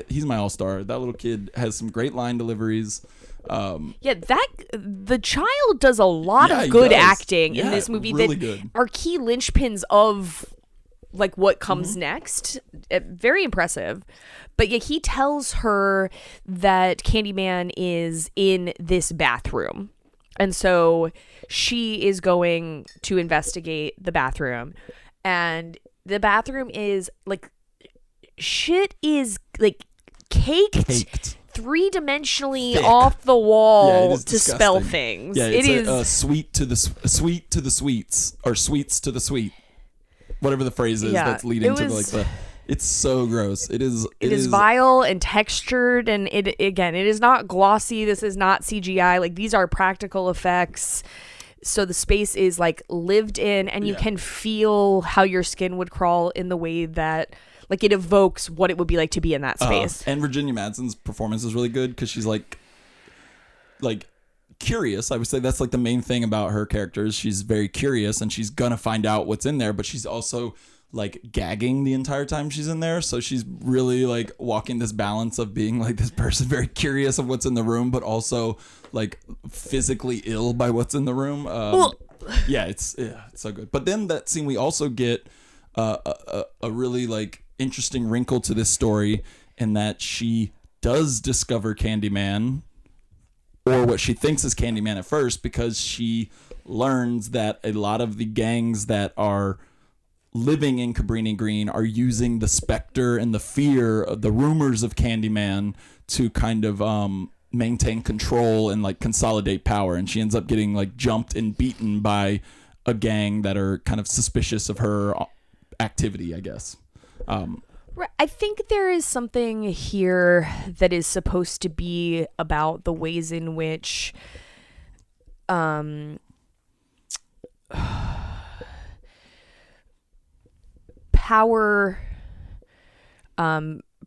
he's my all-star. That little kid has some great line deliveries. The child does a lot of good acting in this movie. Really that good. Are key linchpins of like what comes next. Very impressive. But yeah, he tells her that Candyman is in this bathroom. And so she is going to investigate the bathroom. And the bathroom is like, shit is like caked. Three-dimensionally off the wall to spell things. Yeah, it's sweet to the sweets, or sweets to the sweet. Whatever the phrase is that's leading to like the... It's so gross. It is vile and textured, and it is not glossy. This is not CGI. Like, these are practical effects. So the space is like lived in, and you can feel how your skin would crawl in the way that like it evokes what it would be like to be in that space. And Virginia Madsen's performance is really good because she's like curious. I would say that's like the main thing about her character is she's very curious and she's gonna find out what's in there, but she's also like gagging the entire time she's in there. So she's really like walking this balance of being like this person very curious of what's in the room, but also like physically ill by what's in the room. It's so good. But then that scene, we also get a really like interesting wrinkle to this story in that she does discover Candyman, or what she thinks is Candyman at first, because she learns that a lot of the gangs that are living in Cabrini Green are using the specter and the fear of the rumors of Candyman to kind of maintain control and like consolidate power. And she ends up getting like jumped and beaten by a gang that are kind of suspicious of her activity, I guess. I think there is something here that is supposed to be about the ways in which power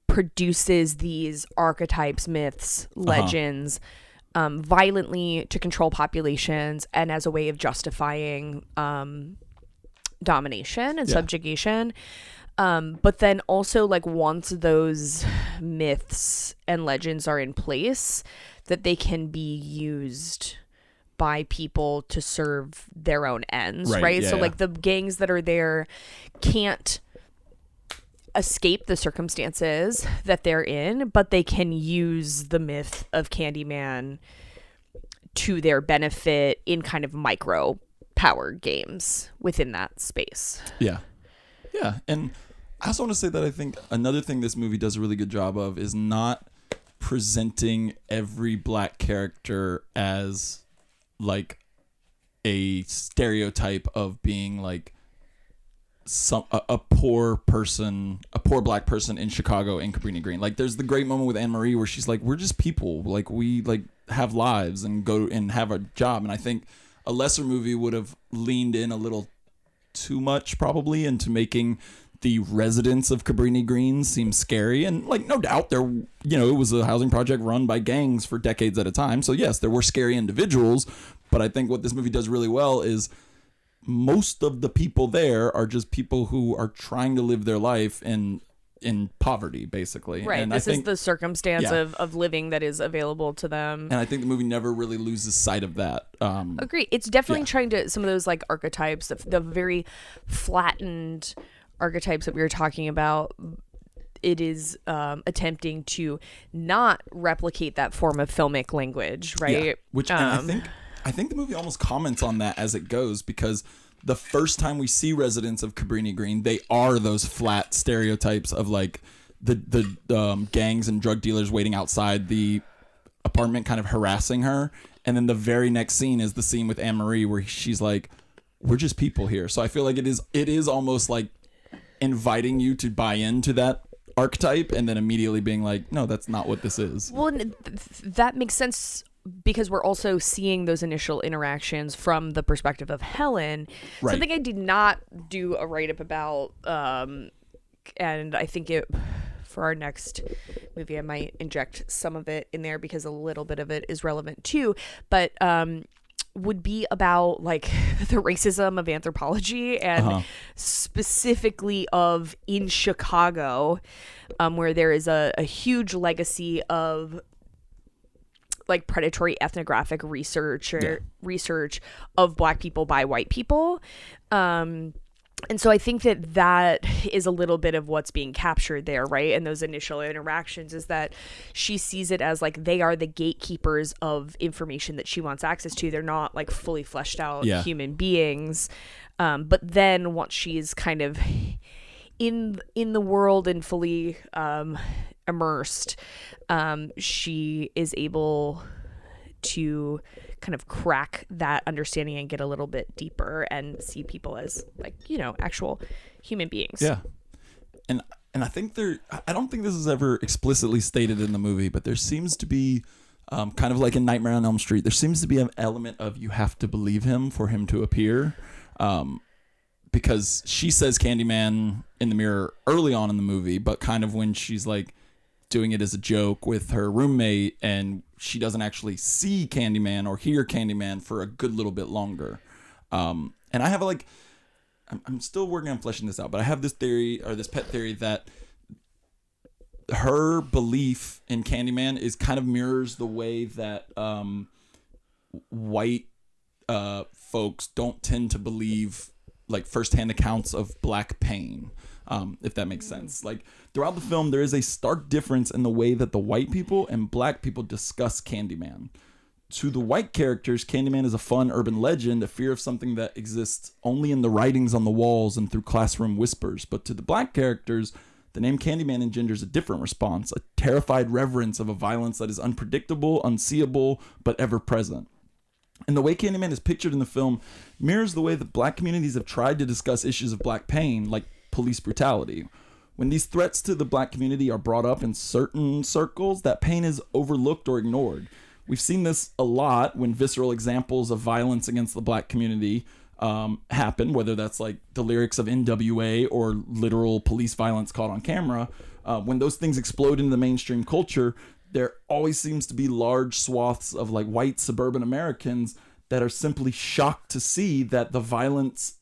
produces these archetypes, myths, legends, violently to control populations and as a way of justifying domination and subjugation. But then also, like, once those myths and legends are in place, that they can be used by people to serve their own ends, right? So like the gangs that are there can't escape the circumstances that they're in, but they can use the myth of Candyman to their benefit in kind of micro power games within that space. Yeah. And I also want to say that I think another thing this movie does a really good job of is not presenting every black character as like a stereotype of being like a poor black person in Chicago in Cabrini Green. Like there's the great moment with Anne Marie where she's like, we're just people, like we like have lives and go and have a job. And I think a lesser movie would have leaned in a little too much probably into making the residents of Cabrini Green seem scary. And like, no doubt there, it was a housing project run by gangs for decades at a time. So yes, there were scary individuals, but I think what this movie does really well is most of the people there are just people who are trying to live their life in poverty, basically. Right. And this I think, is the circumstance of living that is available to them. And I think the movie never really loses sight of that. Agree. It's definitely trying to, some of those like archetypes, the very flattened archetypes that we were talking about, it is attempting to not replicate that form of filmic language, right? Yeah. Which and I think the movie almost comments on that as it goes, because the first time we see residents of Cabrini Green, they are those flat stereotypes of like the gangs and drug dealers waiting outside the apartment kind of harassing her. And then the very next scene is the scene with Anne Marie where she's like, we're just people here. So I feel like it is almost like inviting you to buy into that archetype and then immediately being like, no, that's not what this is. Well, that makes sense because we're also seeing those initial interactions from the perspective of Helen. Right. Something I did not do a write-up about, and I think for our next movie I might inject some of it in there because a little bit of it is relevant too, but would be about like the racism of anthropology and specifically of in Chicago, where there is a huge legacy of like predatory ethnographic research of black people by white people. And so I think that is a little bit of what's being captured there, right? And those initial interactions is that she sees it as like they are the gatekeepers of information that she wants access to. They're not like fully fleshed out human beings. But then once she's kind of in the world and fully immersed, she is able to kind of crack that understanding and get a little bit deeper and see people as like, actual human beings. Yeah. And I think I don't think this is ever explicitly stated in the movie, but there seems to be kind of like in Nightmare on Elm Street, there seems to be an element of you have to believe him for him to appear. Because she says Candyman in the mirror early on in the movie, but kind of when she's like doing it as a joke with her roommate and she doesn't actually see Candyman or hear Candyman for a good little bit longer. And I have I'm still working on fleshing this out, but I have this theory or this pet theory that her belief in Candyman is kind of mirrors the way that white folks don't tend to believe like firsthand accounts of black pain, if that makes sense. Like throughout the film, there is a stark difference in the way that the white people and black people discuss Candyman. To the white characters, Candyman is a fun urban legend, a fear of something that exists only in the writings on the walls and through classroom whispers. But to the black characters, the name Candyman engenders a different response, a terrified reverence of a violence that is unpredictable, unseeable, but ever present. And the way Candyman is pictured in the film mirrors the way that black communities have tried to discuss issues of black pain, like police brutality. When these threats to the black community are brought up in certain circles, that pain is overlooked or ignored. We've seen this a lot when visceral examples of violence against the black community happen, whether that's like the lyrics of NWA or literal police violence caught on camera. When those things explode into the mainstream culture, there always seems to be large swaths of like white suburban Americans that are simply shocked to see that the violence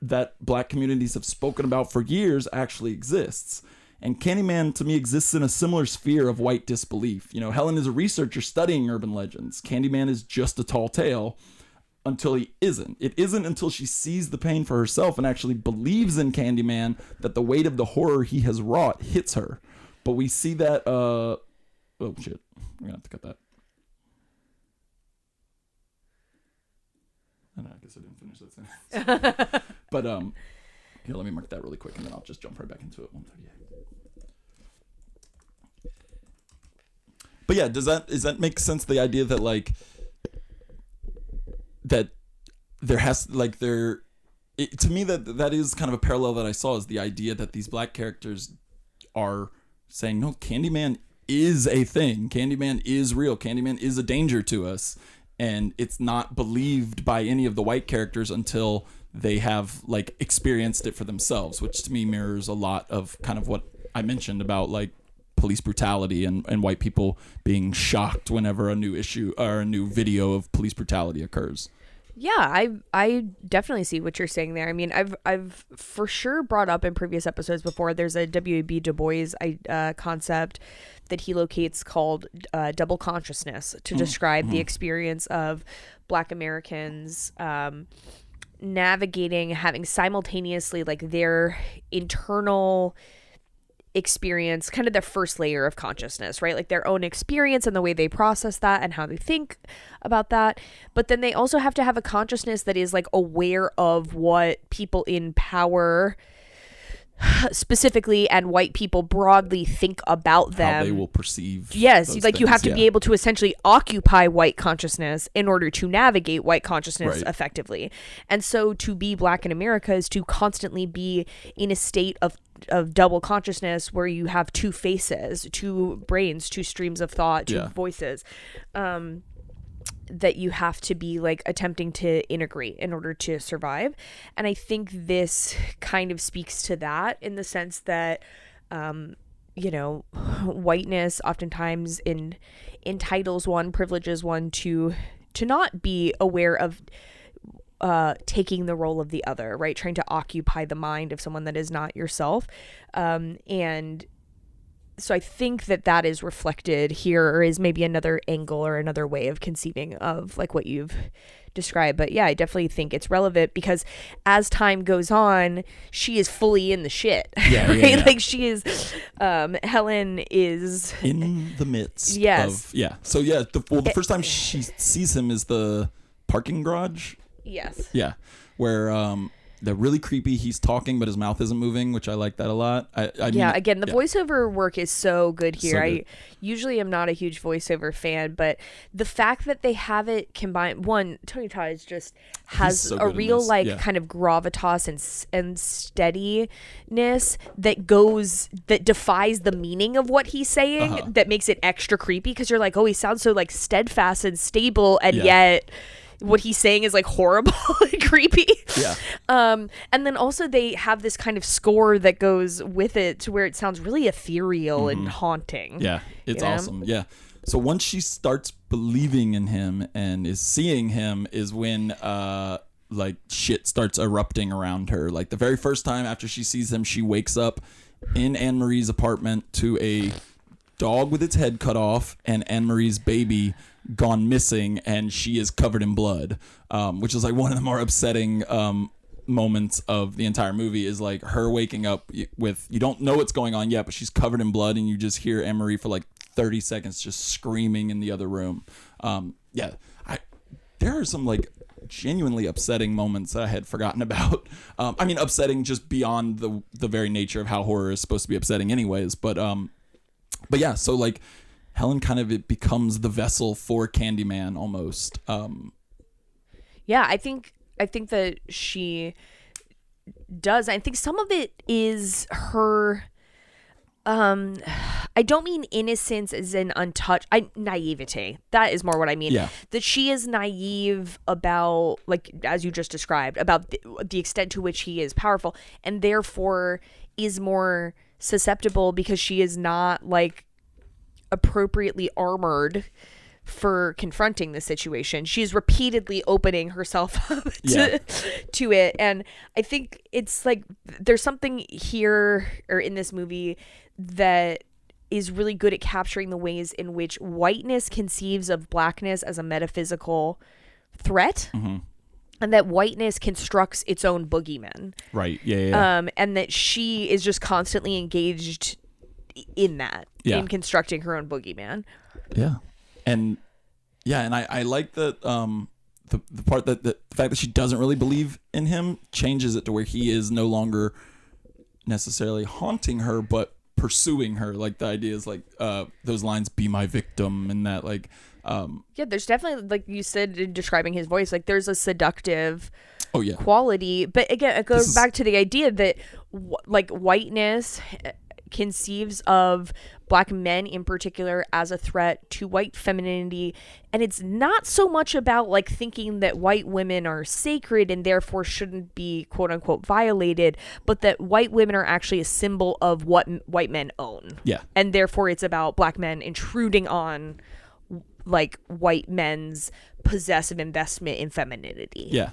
that black communities have spoken about for years actually exists. And Candyman, to me, exists in a similar sphere of white disbelief. Helen is a researcher studying urban legends. Candyman is just a tall tale until he isn't. It isn't until she sees the pain for herself and actually believes in Candyman that the weight of the horror he has wrought hits her. But we see that... oh, shit. We're going to have to cut that. I guess I didn't finish that sentence. But Here, let me mark that really quick, and then I'll just jump right back into it. 138. But yeah, does that make sense? The idea that like that there has like there. To me, that is kind of a parallel that I saw, is the idea that these black characters are saying, no, Candyman is a thing. Candyman is real. Candyman is a danger to us. And it's not believed by any of the white characters until they have like experienced it for themselves, which to me mirrors a lot of kind of what I mentioned about like police brutality and white people being shocked whenever a new issue or a new video of police brutality occurs. Yeah, I definitely see what you're saying there. I mean, I've for sure brought up in previous episodes before. There's a W.E.B. Du Bois concept that he locates called double consciousness to describe the experience of Black Americans navigating, having simultaneously like their internal experience, kind of their first layer of consciousness, right? Like their own experience and the way they process that and how they think about that. But then they also have to have a consciousness that is like aware of what people in power specifically and white people broadly think about them. How they will perceive. Yes, like things, you have to be able to essentially occupy white consciousness in order to navigate white consciousness effectively. And so to be Black in America is to constantly be in a state of double consciousness where you have two faces, two brains, two streams of thought, two voices. That you have to be like attempting to integrate in order to survive. And I think this kind of speaks to that in the sense that, you know, whiteness oftentimes entitles one, privileges one to not be aware of taking the role of the other, right? Trying to occupy the mind of someone that is not yourself. And so I think that is reflected here, or is maybe another angle or another way of conceiving of like what you've described. But yeah, I definitely think it's relevant because as time goes on, she is fully in the shit. Yeah, right? yeah. Like she is, Helen is in the midst. Yes. Of, yeah. So yeah, the first time she sees him is the parking garage. Yes. Yeah. Where they're really creepy. He's talking, but his mouth isn't moving, which I like that a lot. Again, the voiceover work is so good here. So good. I usually am not a huge voiceover fan, but the fact that they have it combined, one, Tony Todd has so a real kind of gravitas and steadiness that defies the meaning of what he's saying, that makes it extra creepy because you're like, oh, he sounds so like steadfast and stable, and yet what he's saying is like horrible and creepy. Yeah. And then also they have this kind of score that goes with it to where it sounds really ethereal and haunting. Yeah. It's awesome. Yeah. So once she starts believing in him and is seeing him is when like shit starts erupting around her. Like the very first time after she sees him, she wakes up in Anne-Marie's apartment to a dog with its head cut off and Anne-Marie's baby gone missing, and she is covered in blood, which is like one of the more upsetting moments of the entire movie, is like her waking up with, you don't know what's going on yet, but she's covered in blood and you just hear Anne-Marie for like 30 seconds just screaming in the other room. There are some like genuinely upsetting moments that I had forgotten about. I mean, upsetting just beyond the very nature of how horror is supposed to be upsetting anyways, but yeah, so like Helen kind of, it becomes the vessel for Candyman almost. Yeah, I think that she does. I think some of it is her. I don't mean innocence as in untouched. Naivete. That is more what I mean. Yeah. That she is naive about, like as you just described, about the extent to which he is powerful, and therefore is more susceptible because she is not like appropriately armored for confronting the situation. She's repeatedly opening herself up to it, and I think it's like there's something here or in this movie that is really good at capturing the ways in which whiteness conceives of blackness as a metaphysical threat. And that whiteness constructs its own boogeyman. Right. Yeah. And that she is just constantly engaged in that, in constructing her own boogeyman. Yeah. And I like that the part that the fact that she doesn't really believe in him changes it to where he is no longer necessarily haunting her, but pursuing her. Like the idea is like those lines, "Be my victim," and that like. Yeah, there's definitely, like you said in describing his voice, like there's a seductive quality. But again, it goes back to the idea that like whiteness conceives of black men in particular as a threat to white femininity, and it's not so much about like thinking that white women are sacred and therefore shouldn't be quote unquote violated, but that white women are actually a symbol of what white men own. Yeah. And therefore it's about black men intruding on like white men's possessive investment in femininity. Yeah.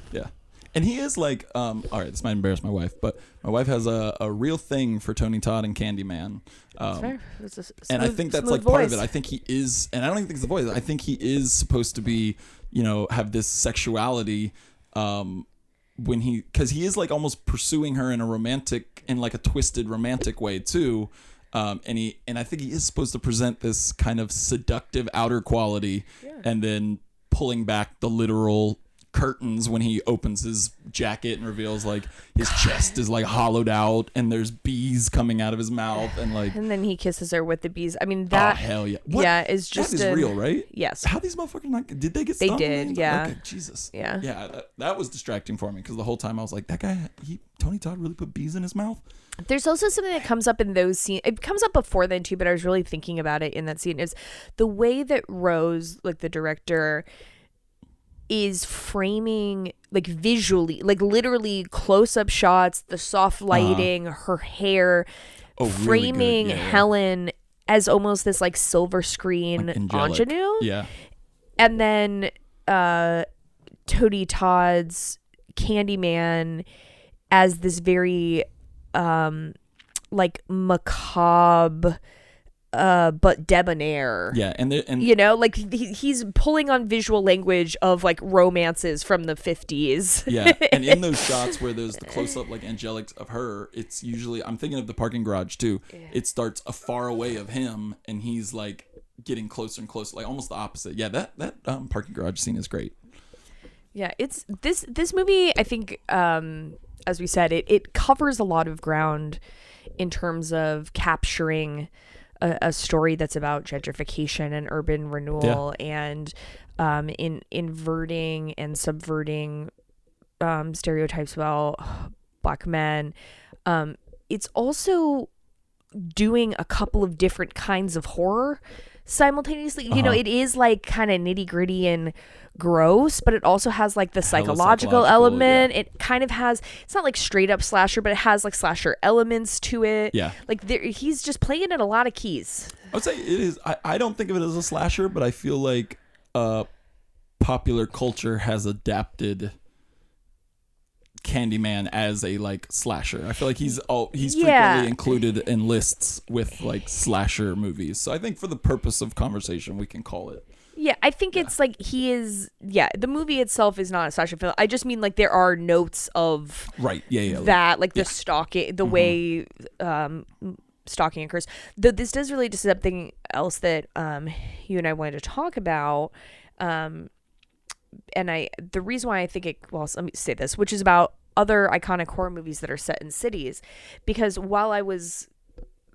And he is like, all right, this might embarrass my wife, but my wife has a real thing for Tony Todd and Candyman. And I think that's like part of it. I think he is, and I don't even think it's the voice. I think he is supposed to be, have this sexuality because he is like almost pursuing her in like a twisted romantic way too. And I think he is supposed to present this kind of seductive outer quality, and then pulling back the literal curtains when he opens his jacket and reveals like his chest is like hollowed out and there's bees coming out of his mouth and then he kisses her with the bees. I mean that. Oh hell yeah! Is just that is real, right? Yes. How these motherfuckers did they get? They did. Yeah. Okay, Jesus. Yeah. Yeah. That was distracting for me because the whole time I was like, that guy, Tony Todd really put bees in his mouth. There's also something that comes up in those scenes. It comes up before then too, but I was really thinking about it in that scene is the way that Rose, like the director, is framing like visually, like literally close-up shots, the soft lighting, her hair, framing really Helen as almost this like silver screen like ingenue. Yeah. And then Tony Todd's Candyman as this very like macabre but debonair. Yeah, and like he's pulling on visual language of like romances from the 50s. Yeah, and in those shots where there's the close-up like angelic of her, it's usually, I'm thinking of the parking garage too. Yeah. It starts a far away of him and he's like getting closer and closer, like almost the opposite. Yeah, that parking garage scene is great. Yeah, it's this movie, I think as we said, it covers a lot of ground in terms of capturing a story that's about gentrification and urban renewal and in inverting and subverting stereotypes about black men. It's also doing a couple of different kinds of horror simultaneously. It is like kind of nitty gritty and gross, but it also has like the psychological element. Yeah. It kind of has, it's not like straight up slasher, but it has like slasher elements to it. Yeah. Like he's just playing in a lot of keys. I would say it is. I don't think of it as a slasher, but I feel like popular culture has adapted Candyman as a like slasher. I feel like he's frequently included in lists with like slasher movies. So I think for the purpose of conversation, we can call it. Yeah, I think it's like he is. Yeah, the movie itself is not a slasher film. I just mean like there are notes of that, like the stalking, the way stalking occurs. Though this does relate to something else that you and I wanted to talk about. And the reason why I think let me say this, which is about other iconic horror movies that are set in cities, because while I was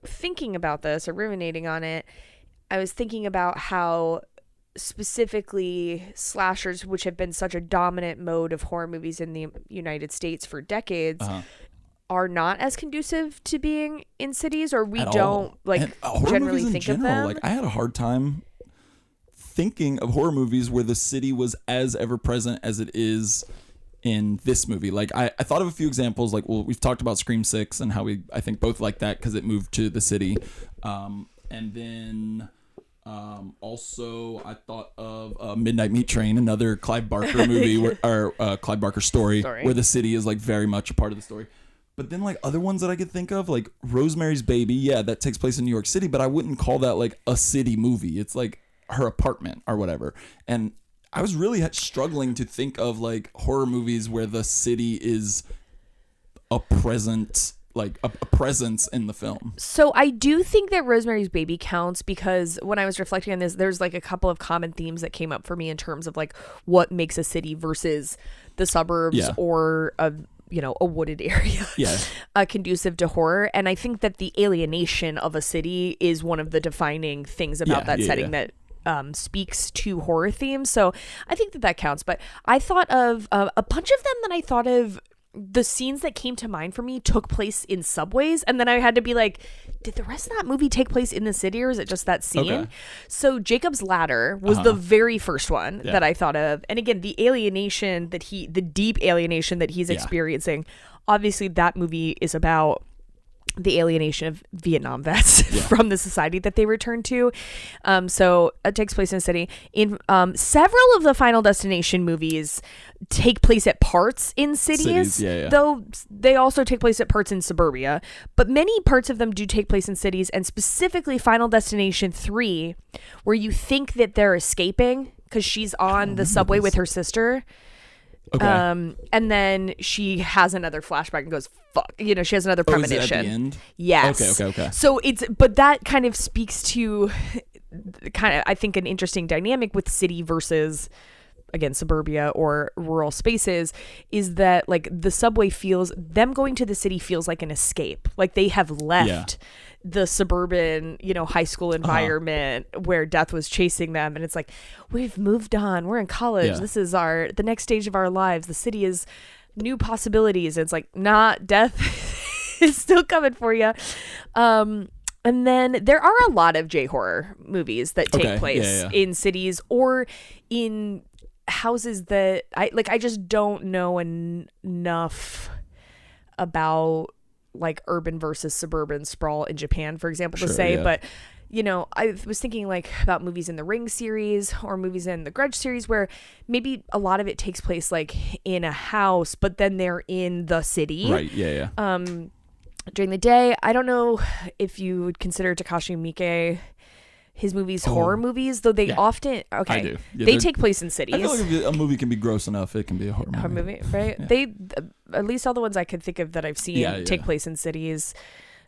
thinking about this or ruminating on it, I was thinking about how specifically slashers, which have been such a dominant mode of horror movies in the United States for decades, are not as conducive to being in cities, or we don't generally think of them. Like I had a hard time thinking of horror movies where the city was as ever present as it is in this movie. Like I thought of a few examples, like we've talked about Scream 6 and how I think both like that because it moved to the city, and then also I thought of Midnight Meat Train, another Clive Barker movie or Clive Barker story where the city is like very much a part of the story. But then like other ones that I could think of, like Rosemary's Baby, that takes place in New York City, but I wouldn't call that like a city movie. It's like her apartment or whatever. And I was really struggling to think of like horror movies where the city is a present like a presence in the film. So I do think that Rosemary's Baby counts because when I was reflecting on this, there's like a couple of common themes that came up for me in terms of like what makes a city versus the suburbs or a wooded area conducive to horror. And I think that the alienation of a city is one of the defining things about that setting that speaks to horror themes. So I think that counts. But I thought of a bunch of them that I thought of. The scenes that came to mind for me took place in subways, and then I had to be like, did the rest of that movie take place in the city, or is it just that scene? Okay. So Jacob's Ladder was the very first one that I thought of. And again, the alienation the deep alienation that he's experiencing, obviously that movie is about the alienation of Vietnam vets from the society that they return to. So it takes place in a city. In several of the Final Destination movies take place at parts in cities, though they also take place at parts in suburbia. But many parts of them do take place in cities, and specifically Final Destination 3, where you think that they're escaping because she's on the subway with her sister. Okay. And then she has another flashback and goes, fuck, she has another premonition. Is it at the end? Yes. Okay. So but that kind of speaks to I think an interesting dynamic with city versus, again, suburbia or rural spaces, is that like the subway them going to the city feels like an escape. Like they have left the suburban, high school environment where death was chasing them. And it's like, we've moved on. We're in college. Yeah. This is the next stage of our lives. The city is new possibilities. It's like, death is still coming for you. And then there are a lot of J-horror movies that take place in cities or in houses that I just don't know enough about like urban versus suburban sprawl in Japan, for example, to say, but I was thinking like about movies in the Ring series or movies in the Grudge series where maybe a lot of it takes place like in a house, but then they're in the city. Right. Yeah. During the day. I don't know if you would consider Takashi Miike his movies horror movies, though they often I do. Yeah, they take place in cities. I feel like if a movie can be gross enough, it can be a horror movie, right? Yeah. They at least all the ones I could think of that I've seen take place in cities.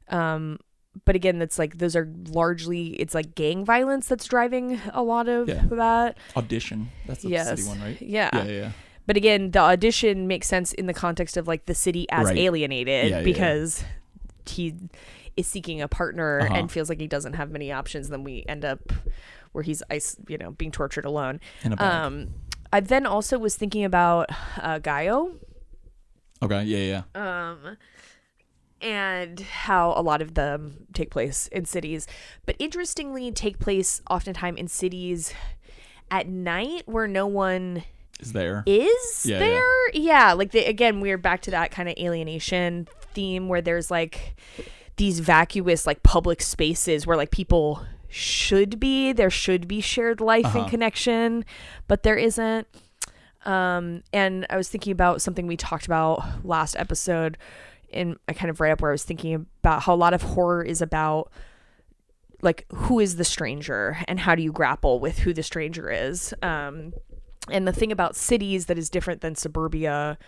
But again, that's like those are largely it's like gang violence that's driving a lot of that. Audition, that's the city one, right? Yeah. But again, the Audition makes sense in the context of like the city as alienated because he is seeking a partner and feels like he doesn't have many options. Then we end up where he's being tortured alone. I then also was thinking about Gaio. Okay. And how a lot of them take place in cities, but interestingly take place oftentimes in cities at night where no one is there. Like we're back to that kind of alienation theme where there's like these vacuous like public spaces where like people there should be shared life and connection, but there isn't. And I was thinking about something we talked about last episode, and I kind of right up where I was thinking about how a lot of horror is about like who is the stranger and how do you grapple with who the stranger is. And the thing about cities that is different than suburbia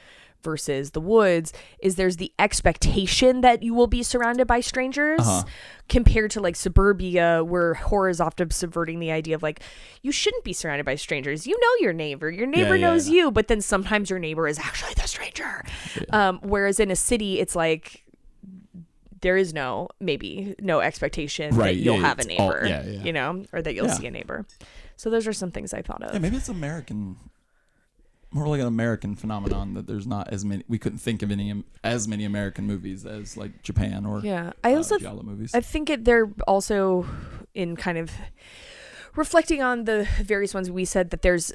versus the woods is there's the expectation that you will be surrounded by strangers compared to like suburbia where horror is often subverting the idea of like you shouldn't be surrounded by strangers. You know your neighbor knows you, but then sometimes your neighbor is actually the stranger. Whereas in a city it's like there is no expectation that you'll have a neighbor, or that you'll see a neighbor. So those are some things I thought of. Yeah, maybe it's more like an American phenomenon that there's not as many. We couldn't think of as many American movies as like Japan or I also giallo movies. I think they're also in kind of reflecting on the various ones we said that there's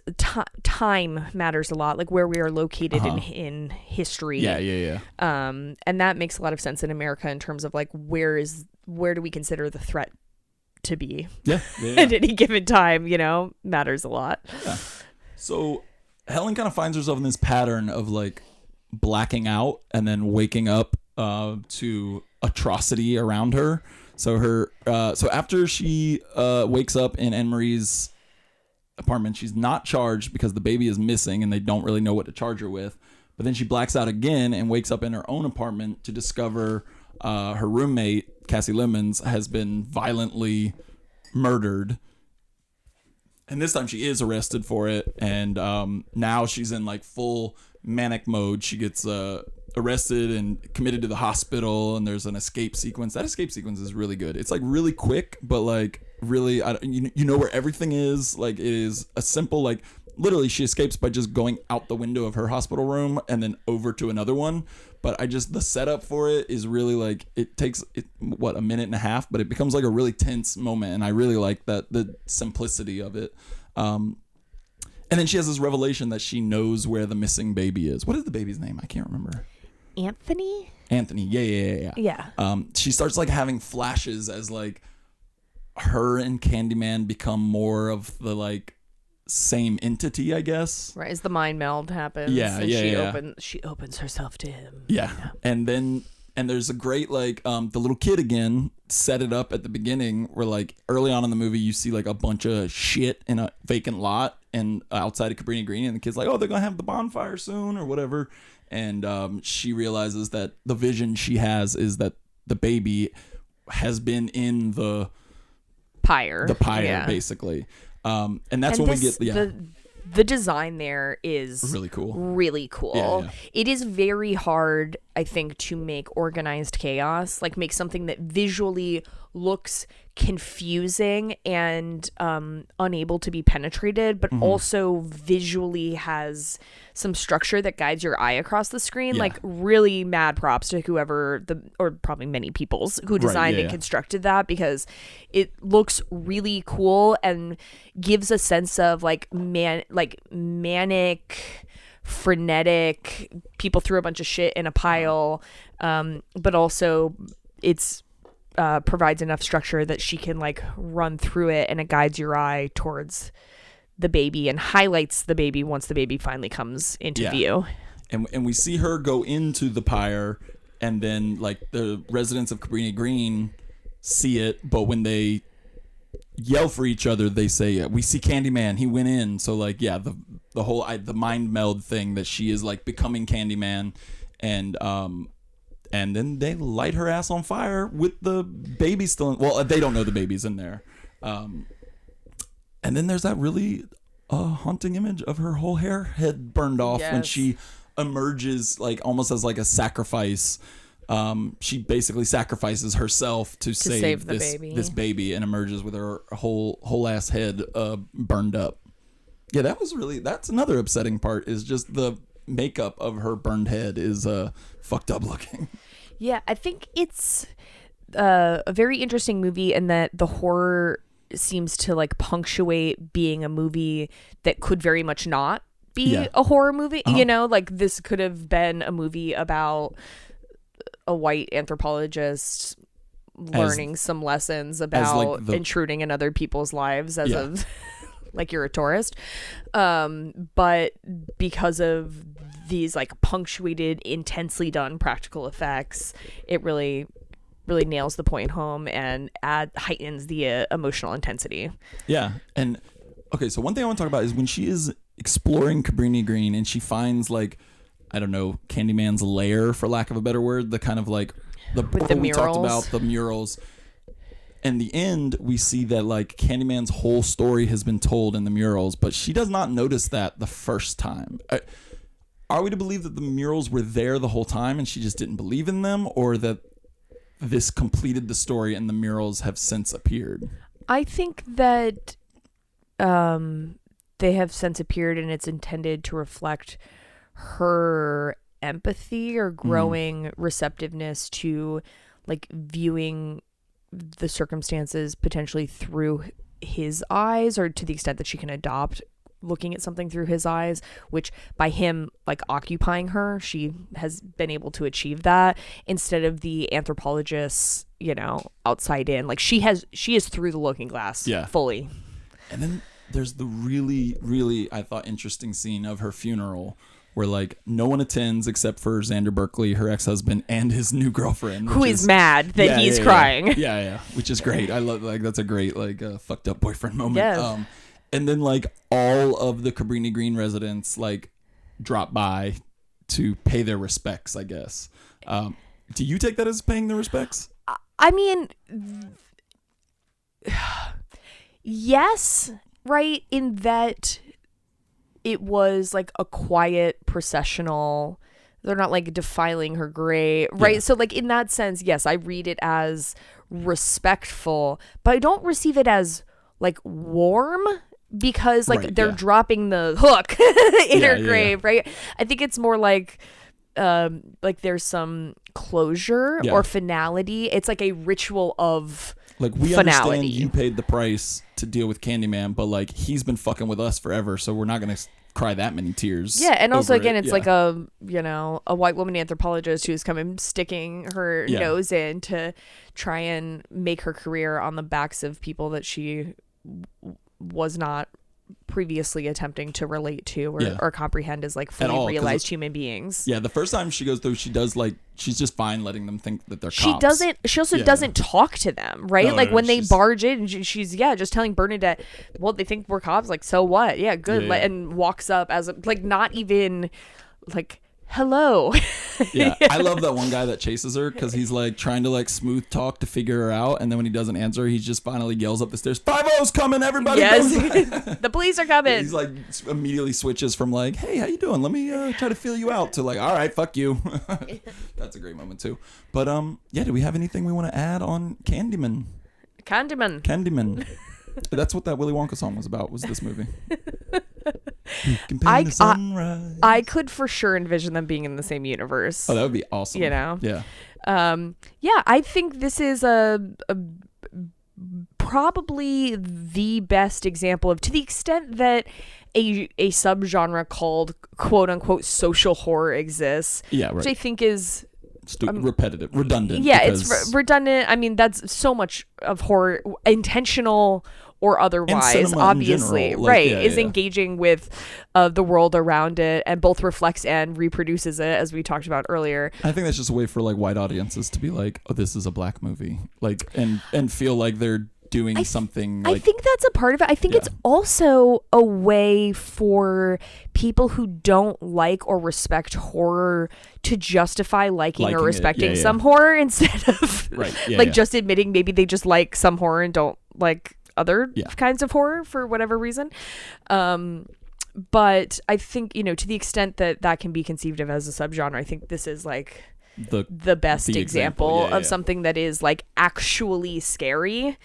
time matters a lot, like where we are located in history. And that makes a lot of sense in America in terms of like where do we consider the threat to be at any given time, matters a lot. So Helen kind of finds herself in this pattern of like blacking out and then waking up to atrocity around her. So so after she wakes up in Anne-Marie's apartment, she's not charged because the baby is missing and they don't really know what to charge her with. But then she blacks out again and wakes up in her own apartment to discover her roommate, Cassie Lemons, has been violently murdered. And this time she is arrested for it. And now she's in like full manic mode. She gets arrested and committed to the hospital, and there's an escape sequence. That escape sequence is really good. It's like really quick, but like really, you know where everything is. Like it is a simple, like literally she escapes by just going out the window of her hospital room and then over to another one. But the setup for it is really like, it takes a minute and a half, but it becomes like a really tense moment. And I really like the simplicity of it. And then she has this revelation that she knows where the missing baby is. What is the baby's name? I can't remember. Anthony. Yeah. She starts like having flashes as like her and Candyman become more of the like same entity, I guess. Right, as the mind meld happens. She opens herself to him. Yeah. And there's a great like the little kid again set it up at the beginning where like early on in the movie you see like a bunch of shit in a vacant lot and outside of Cabrini Green, and the kid's like, oh, they're gonna have the bonfire soon or whatever. And she realizes that the vision she has is that the baby has been in the pyre, basically. And that's when we get the design there is really cool. Yeah. It is very hard, I think, to make organized chaos, like make something that visually looks confusing and unable to be penetrated, but also visually has some structure that guides your eye across the screen. Like really mad props to whoever or probably many peoples who designed and constructed that, because it looks really cool and gives a sense of like manic, frenetic, people threw a bunch of shit in a pile, but also it's provides enough structure that she can like run through it, and it guides your eye towards the baby and highlights the baby once the baby finally comes into view. And we see her go into the pyre, and then like the residents of Cabrini Green see it, but when they yell for each other, they say, we see Candyman, he went in. So like the whole the mind meld thing that she is like becoming Candyman, and then they light her ass on fire with the baby still in. Well, they don't know the baby's in there. And then there's that really haunting image of her whole head burned off when she emerges, like almost as like a sacrifice. She basically sacrifices herself to save this baby, and emerges with her whole ass head burned up. Yeah, that's another upsetting part, is just the makeup of her burned head is fucked up looking. Yeah, I think it's a very interesting movie in that the horror seems to like punctuate being a movie that could very much not be a horror movie. You know, like this could have been a movie about a white anthropologist learning some lessons about like intruding in other people's lives as of like you're a tourist. But because of these like punctuated, intensely done practical effects, it really nails the point home and heightens the emotional intensity. Yeah. And okay, so one thing I want to talk about is when she is exploring Cabrini Green and she finds like, I don't know, Candyman's lair, for lack of a better word, the kind of like the we talked about, the murals. In the end, we see that like Candyman's whole story has been told in the murals, but she does not notice that the first time. Are we to believe that the murals were there the whole time and she just didn't believe in them, or that this completed the story and the murals have since appeared? I think that they have since appeared, and it's intended to reflect her empathy or growing receptiveness to like viewing the circumstances potentially through his eyes, or to the extent that she can adopt looking at something through his eyes, which by him like occupying her, she has been able to achieve that, instead of the anthropologists, you know, outside in. Like she is through the looking glass fully. And then there's the really, really, I thought, interesting scene of her funeral where like no one attends except for Xander Berkeley, her ex-husband, and his new girlfriend, who is mad that he's crying. Yeah, which is great. I love, like, that's a great like fucked up boyfriend moment. And then like all of the Cabrini Green residents like drop by to pay their respects, I guess. Do you take that as paying the respects? I mean, yes, right, in that it was like a quiet processional. They're not like defiling her grave, right? Yeah. So like in that sense, yes, I read it as respectful, but I don't receive it as like warm, because like they're dropping the hook in her grave, right? I think it's more like there's some closure or finality. It's like a ritual of like, we finality. understand you paid the price to deal with Candyman, but like, he's been fucking with us forever, so we're not gonna cry that many tears. Yeah, and also again, it's yeah. like a white woman anthropologist who's coming sticking her nose in to try and make her career on the backs of people that she was not previously attempting to relate to or comprehend as like fully realized human beings. Yeah, the first time she goes through, she does like, she's just fine letting them think that they're she cops. She also doesn't talk to them, right? No, like no, when they barge in, she's just telling Bernadette, well, they think we're cops, like, so what? Yeah, good. Yeah. And walks up as a, like, not even like, hello. Yeah, I love that one guy that chases her, because he's like trying to like smooth talk to figure her out, and then when he doesn't answer, he just finally yells up the stairs, 5-0's coming, everybody. Yes. The police are coming. He's like immediately switches from like, hey, how you doing, let me try to feel you out, to like, all right, fuck you. That's a great moment too. But do we have anything we want to add on Candyman? That's what that Willy Wonka song was about, was this movie. I could for sure envision them being in the same universe. Oh, that would be awesome. You know? Yeah. I think this is a probably the best example of, to the extent that a subgenre called quote unquote social horror exists. Yeah, right. Which I think is repetitive, redundant. Yeah, it's redundant. I mean, that's so much of horror, intentional or otherwise, obviously, right, is engaging with the world around it, and both reflects and reproduces it, as we talked about earlier. I think that's just a way for like white audiences to be like, oh, this is a black movie, like, and feel like they're doing something. Like, I think that's a part of it. I think it's also a way for people who don't like or respect horror to justify liking or respecting some horror, instead of just admitting maybe they just like some horror and don't like other kinds of horror for whatever reason. But I think, to the extent that that can be conceived of as a subgenre, I think this is like the best example of something that is like actually scary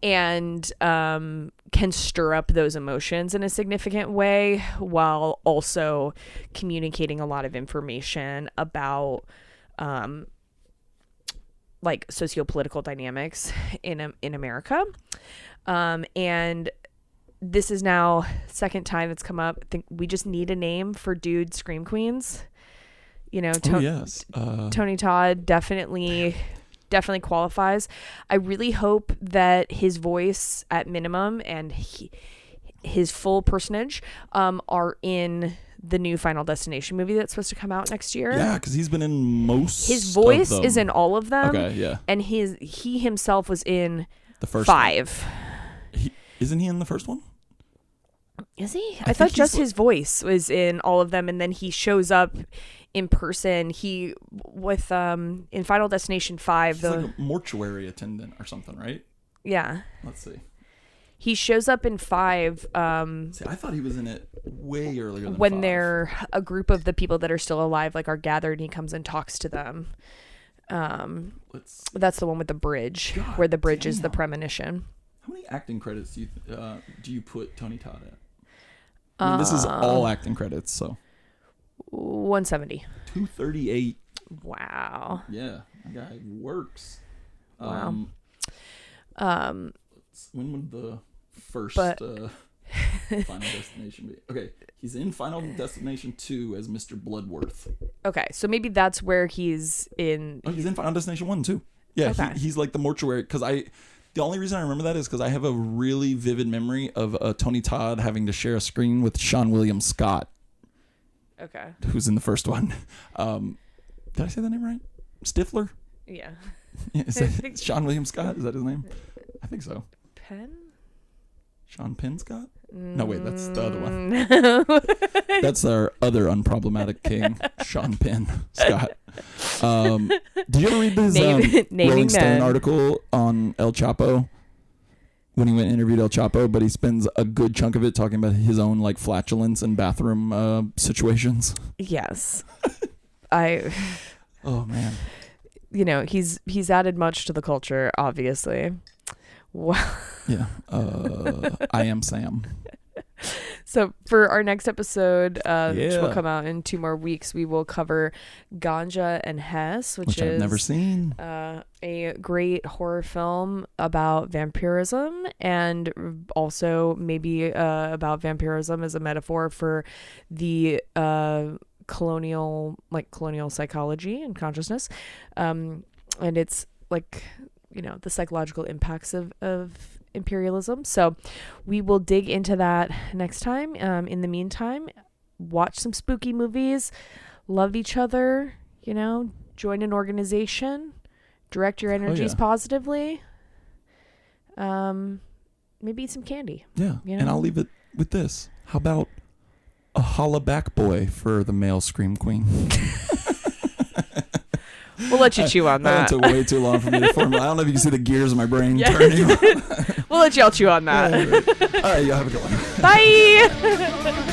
and can stir up those emotions in a significant way, while also communicating a lot of information about like sociopolitical dynamics in America. And this is now second time it's come up. I think we just need a name for dude scream queens. Tony Todd definitely qualifies. I really hope that his voice at minimum and his full personage are in the new Final Destination movie that's supposed to come out next year. Yeah, because he's been in most. His voice is in all of them. Okay, yeah. And he himself was in the first 5. Isn't he in the first one? Is he? I thought just his voice was in all of them, and then he shows up in person. He with in Final Destination 5. He's like a mortuary attendant or something, right? Yeah. Let's see. He shows up in 5. See, I thought he was in it way earlier than when 5. They're a group of the people that are still alive, like, are gathered, and he comes and talks to them. That's the one with the bridge, where the bridge is the premonition. How many acting credits do you put Tony Todd at? I mean, this is all acting credits, so 170. 238. Wow. Yeah, that guy works. Wow. When would the first Final Destination be? Okay, he's in Final Destination 2 as Mr. Bloodworth. Okay, so maybe that's where he's in. Oh, he's in Final Destination 1 too. Yeah, okay. He's like the mortuary, because the only reason I remember that is because I have a really vivid memory of Tony Todd having to share a screen with Sean William Scott. Okay. Who's in the first one. Did I say that name right? Stifler? Yeah. Is that Sean William Scott? Is that his name? I think so. Penn? Sean Penn Scott? No, wait, that's the other one. No. That's our other unproblematic king, Sean Penn Scott. Did you ever read his Rolling Stone article on El Chapo? When he went and interviewed El Chapo, but he spends a good chunk of it talking about his own like flatulence and bathroom situations. Yes. Oh man. You know, he's added much to the culture, obviously. Wow. Yeah. I am Sam. So for our next episode, which will come out in 2 more weeks, we will cover Ganja and Hess, which is I've never seen. A great horror film about vampirism, and also maybe about vampirism as a metaphor for the colonial psychology and consciousness, and it's like, you know, the psychological impacts of imperialism. So we will dig into that next time. In the meantime, watch some spooky movies, love each other, you know, join an organization, direct your energies positively, maybe eat some candy. Yeah. You know? And I'll leave it with this. How about a holla back boy for the male scream queen? We'll let you chew on that. That took way too long for me to formulate. I don't know if you can see the gears of my brain turning. We'll let y'all chew on that. All right, y'all have a good one. Bye.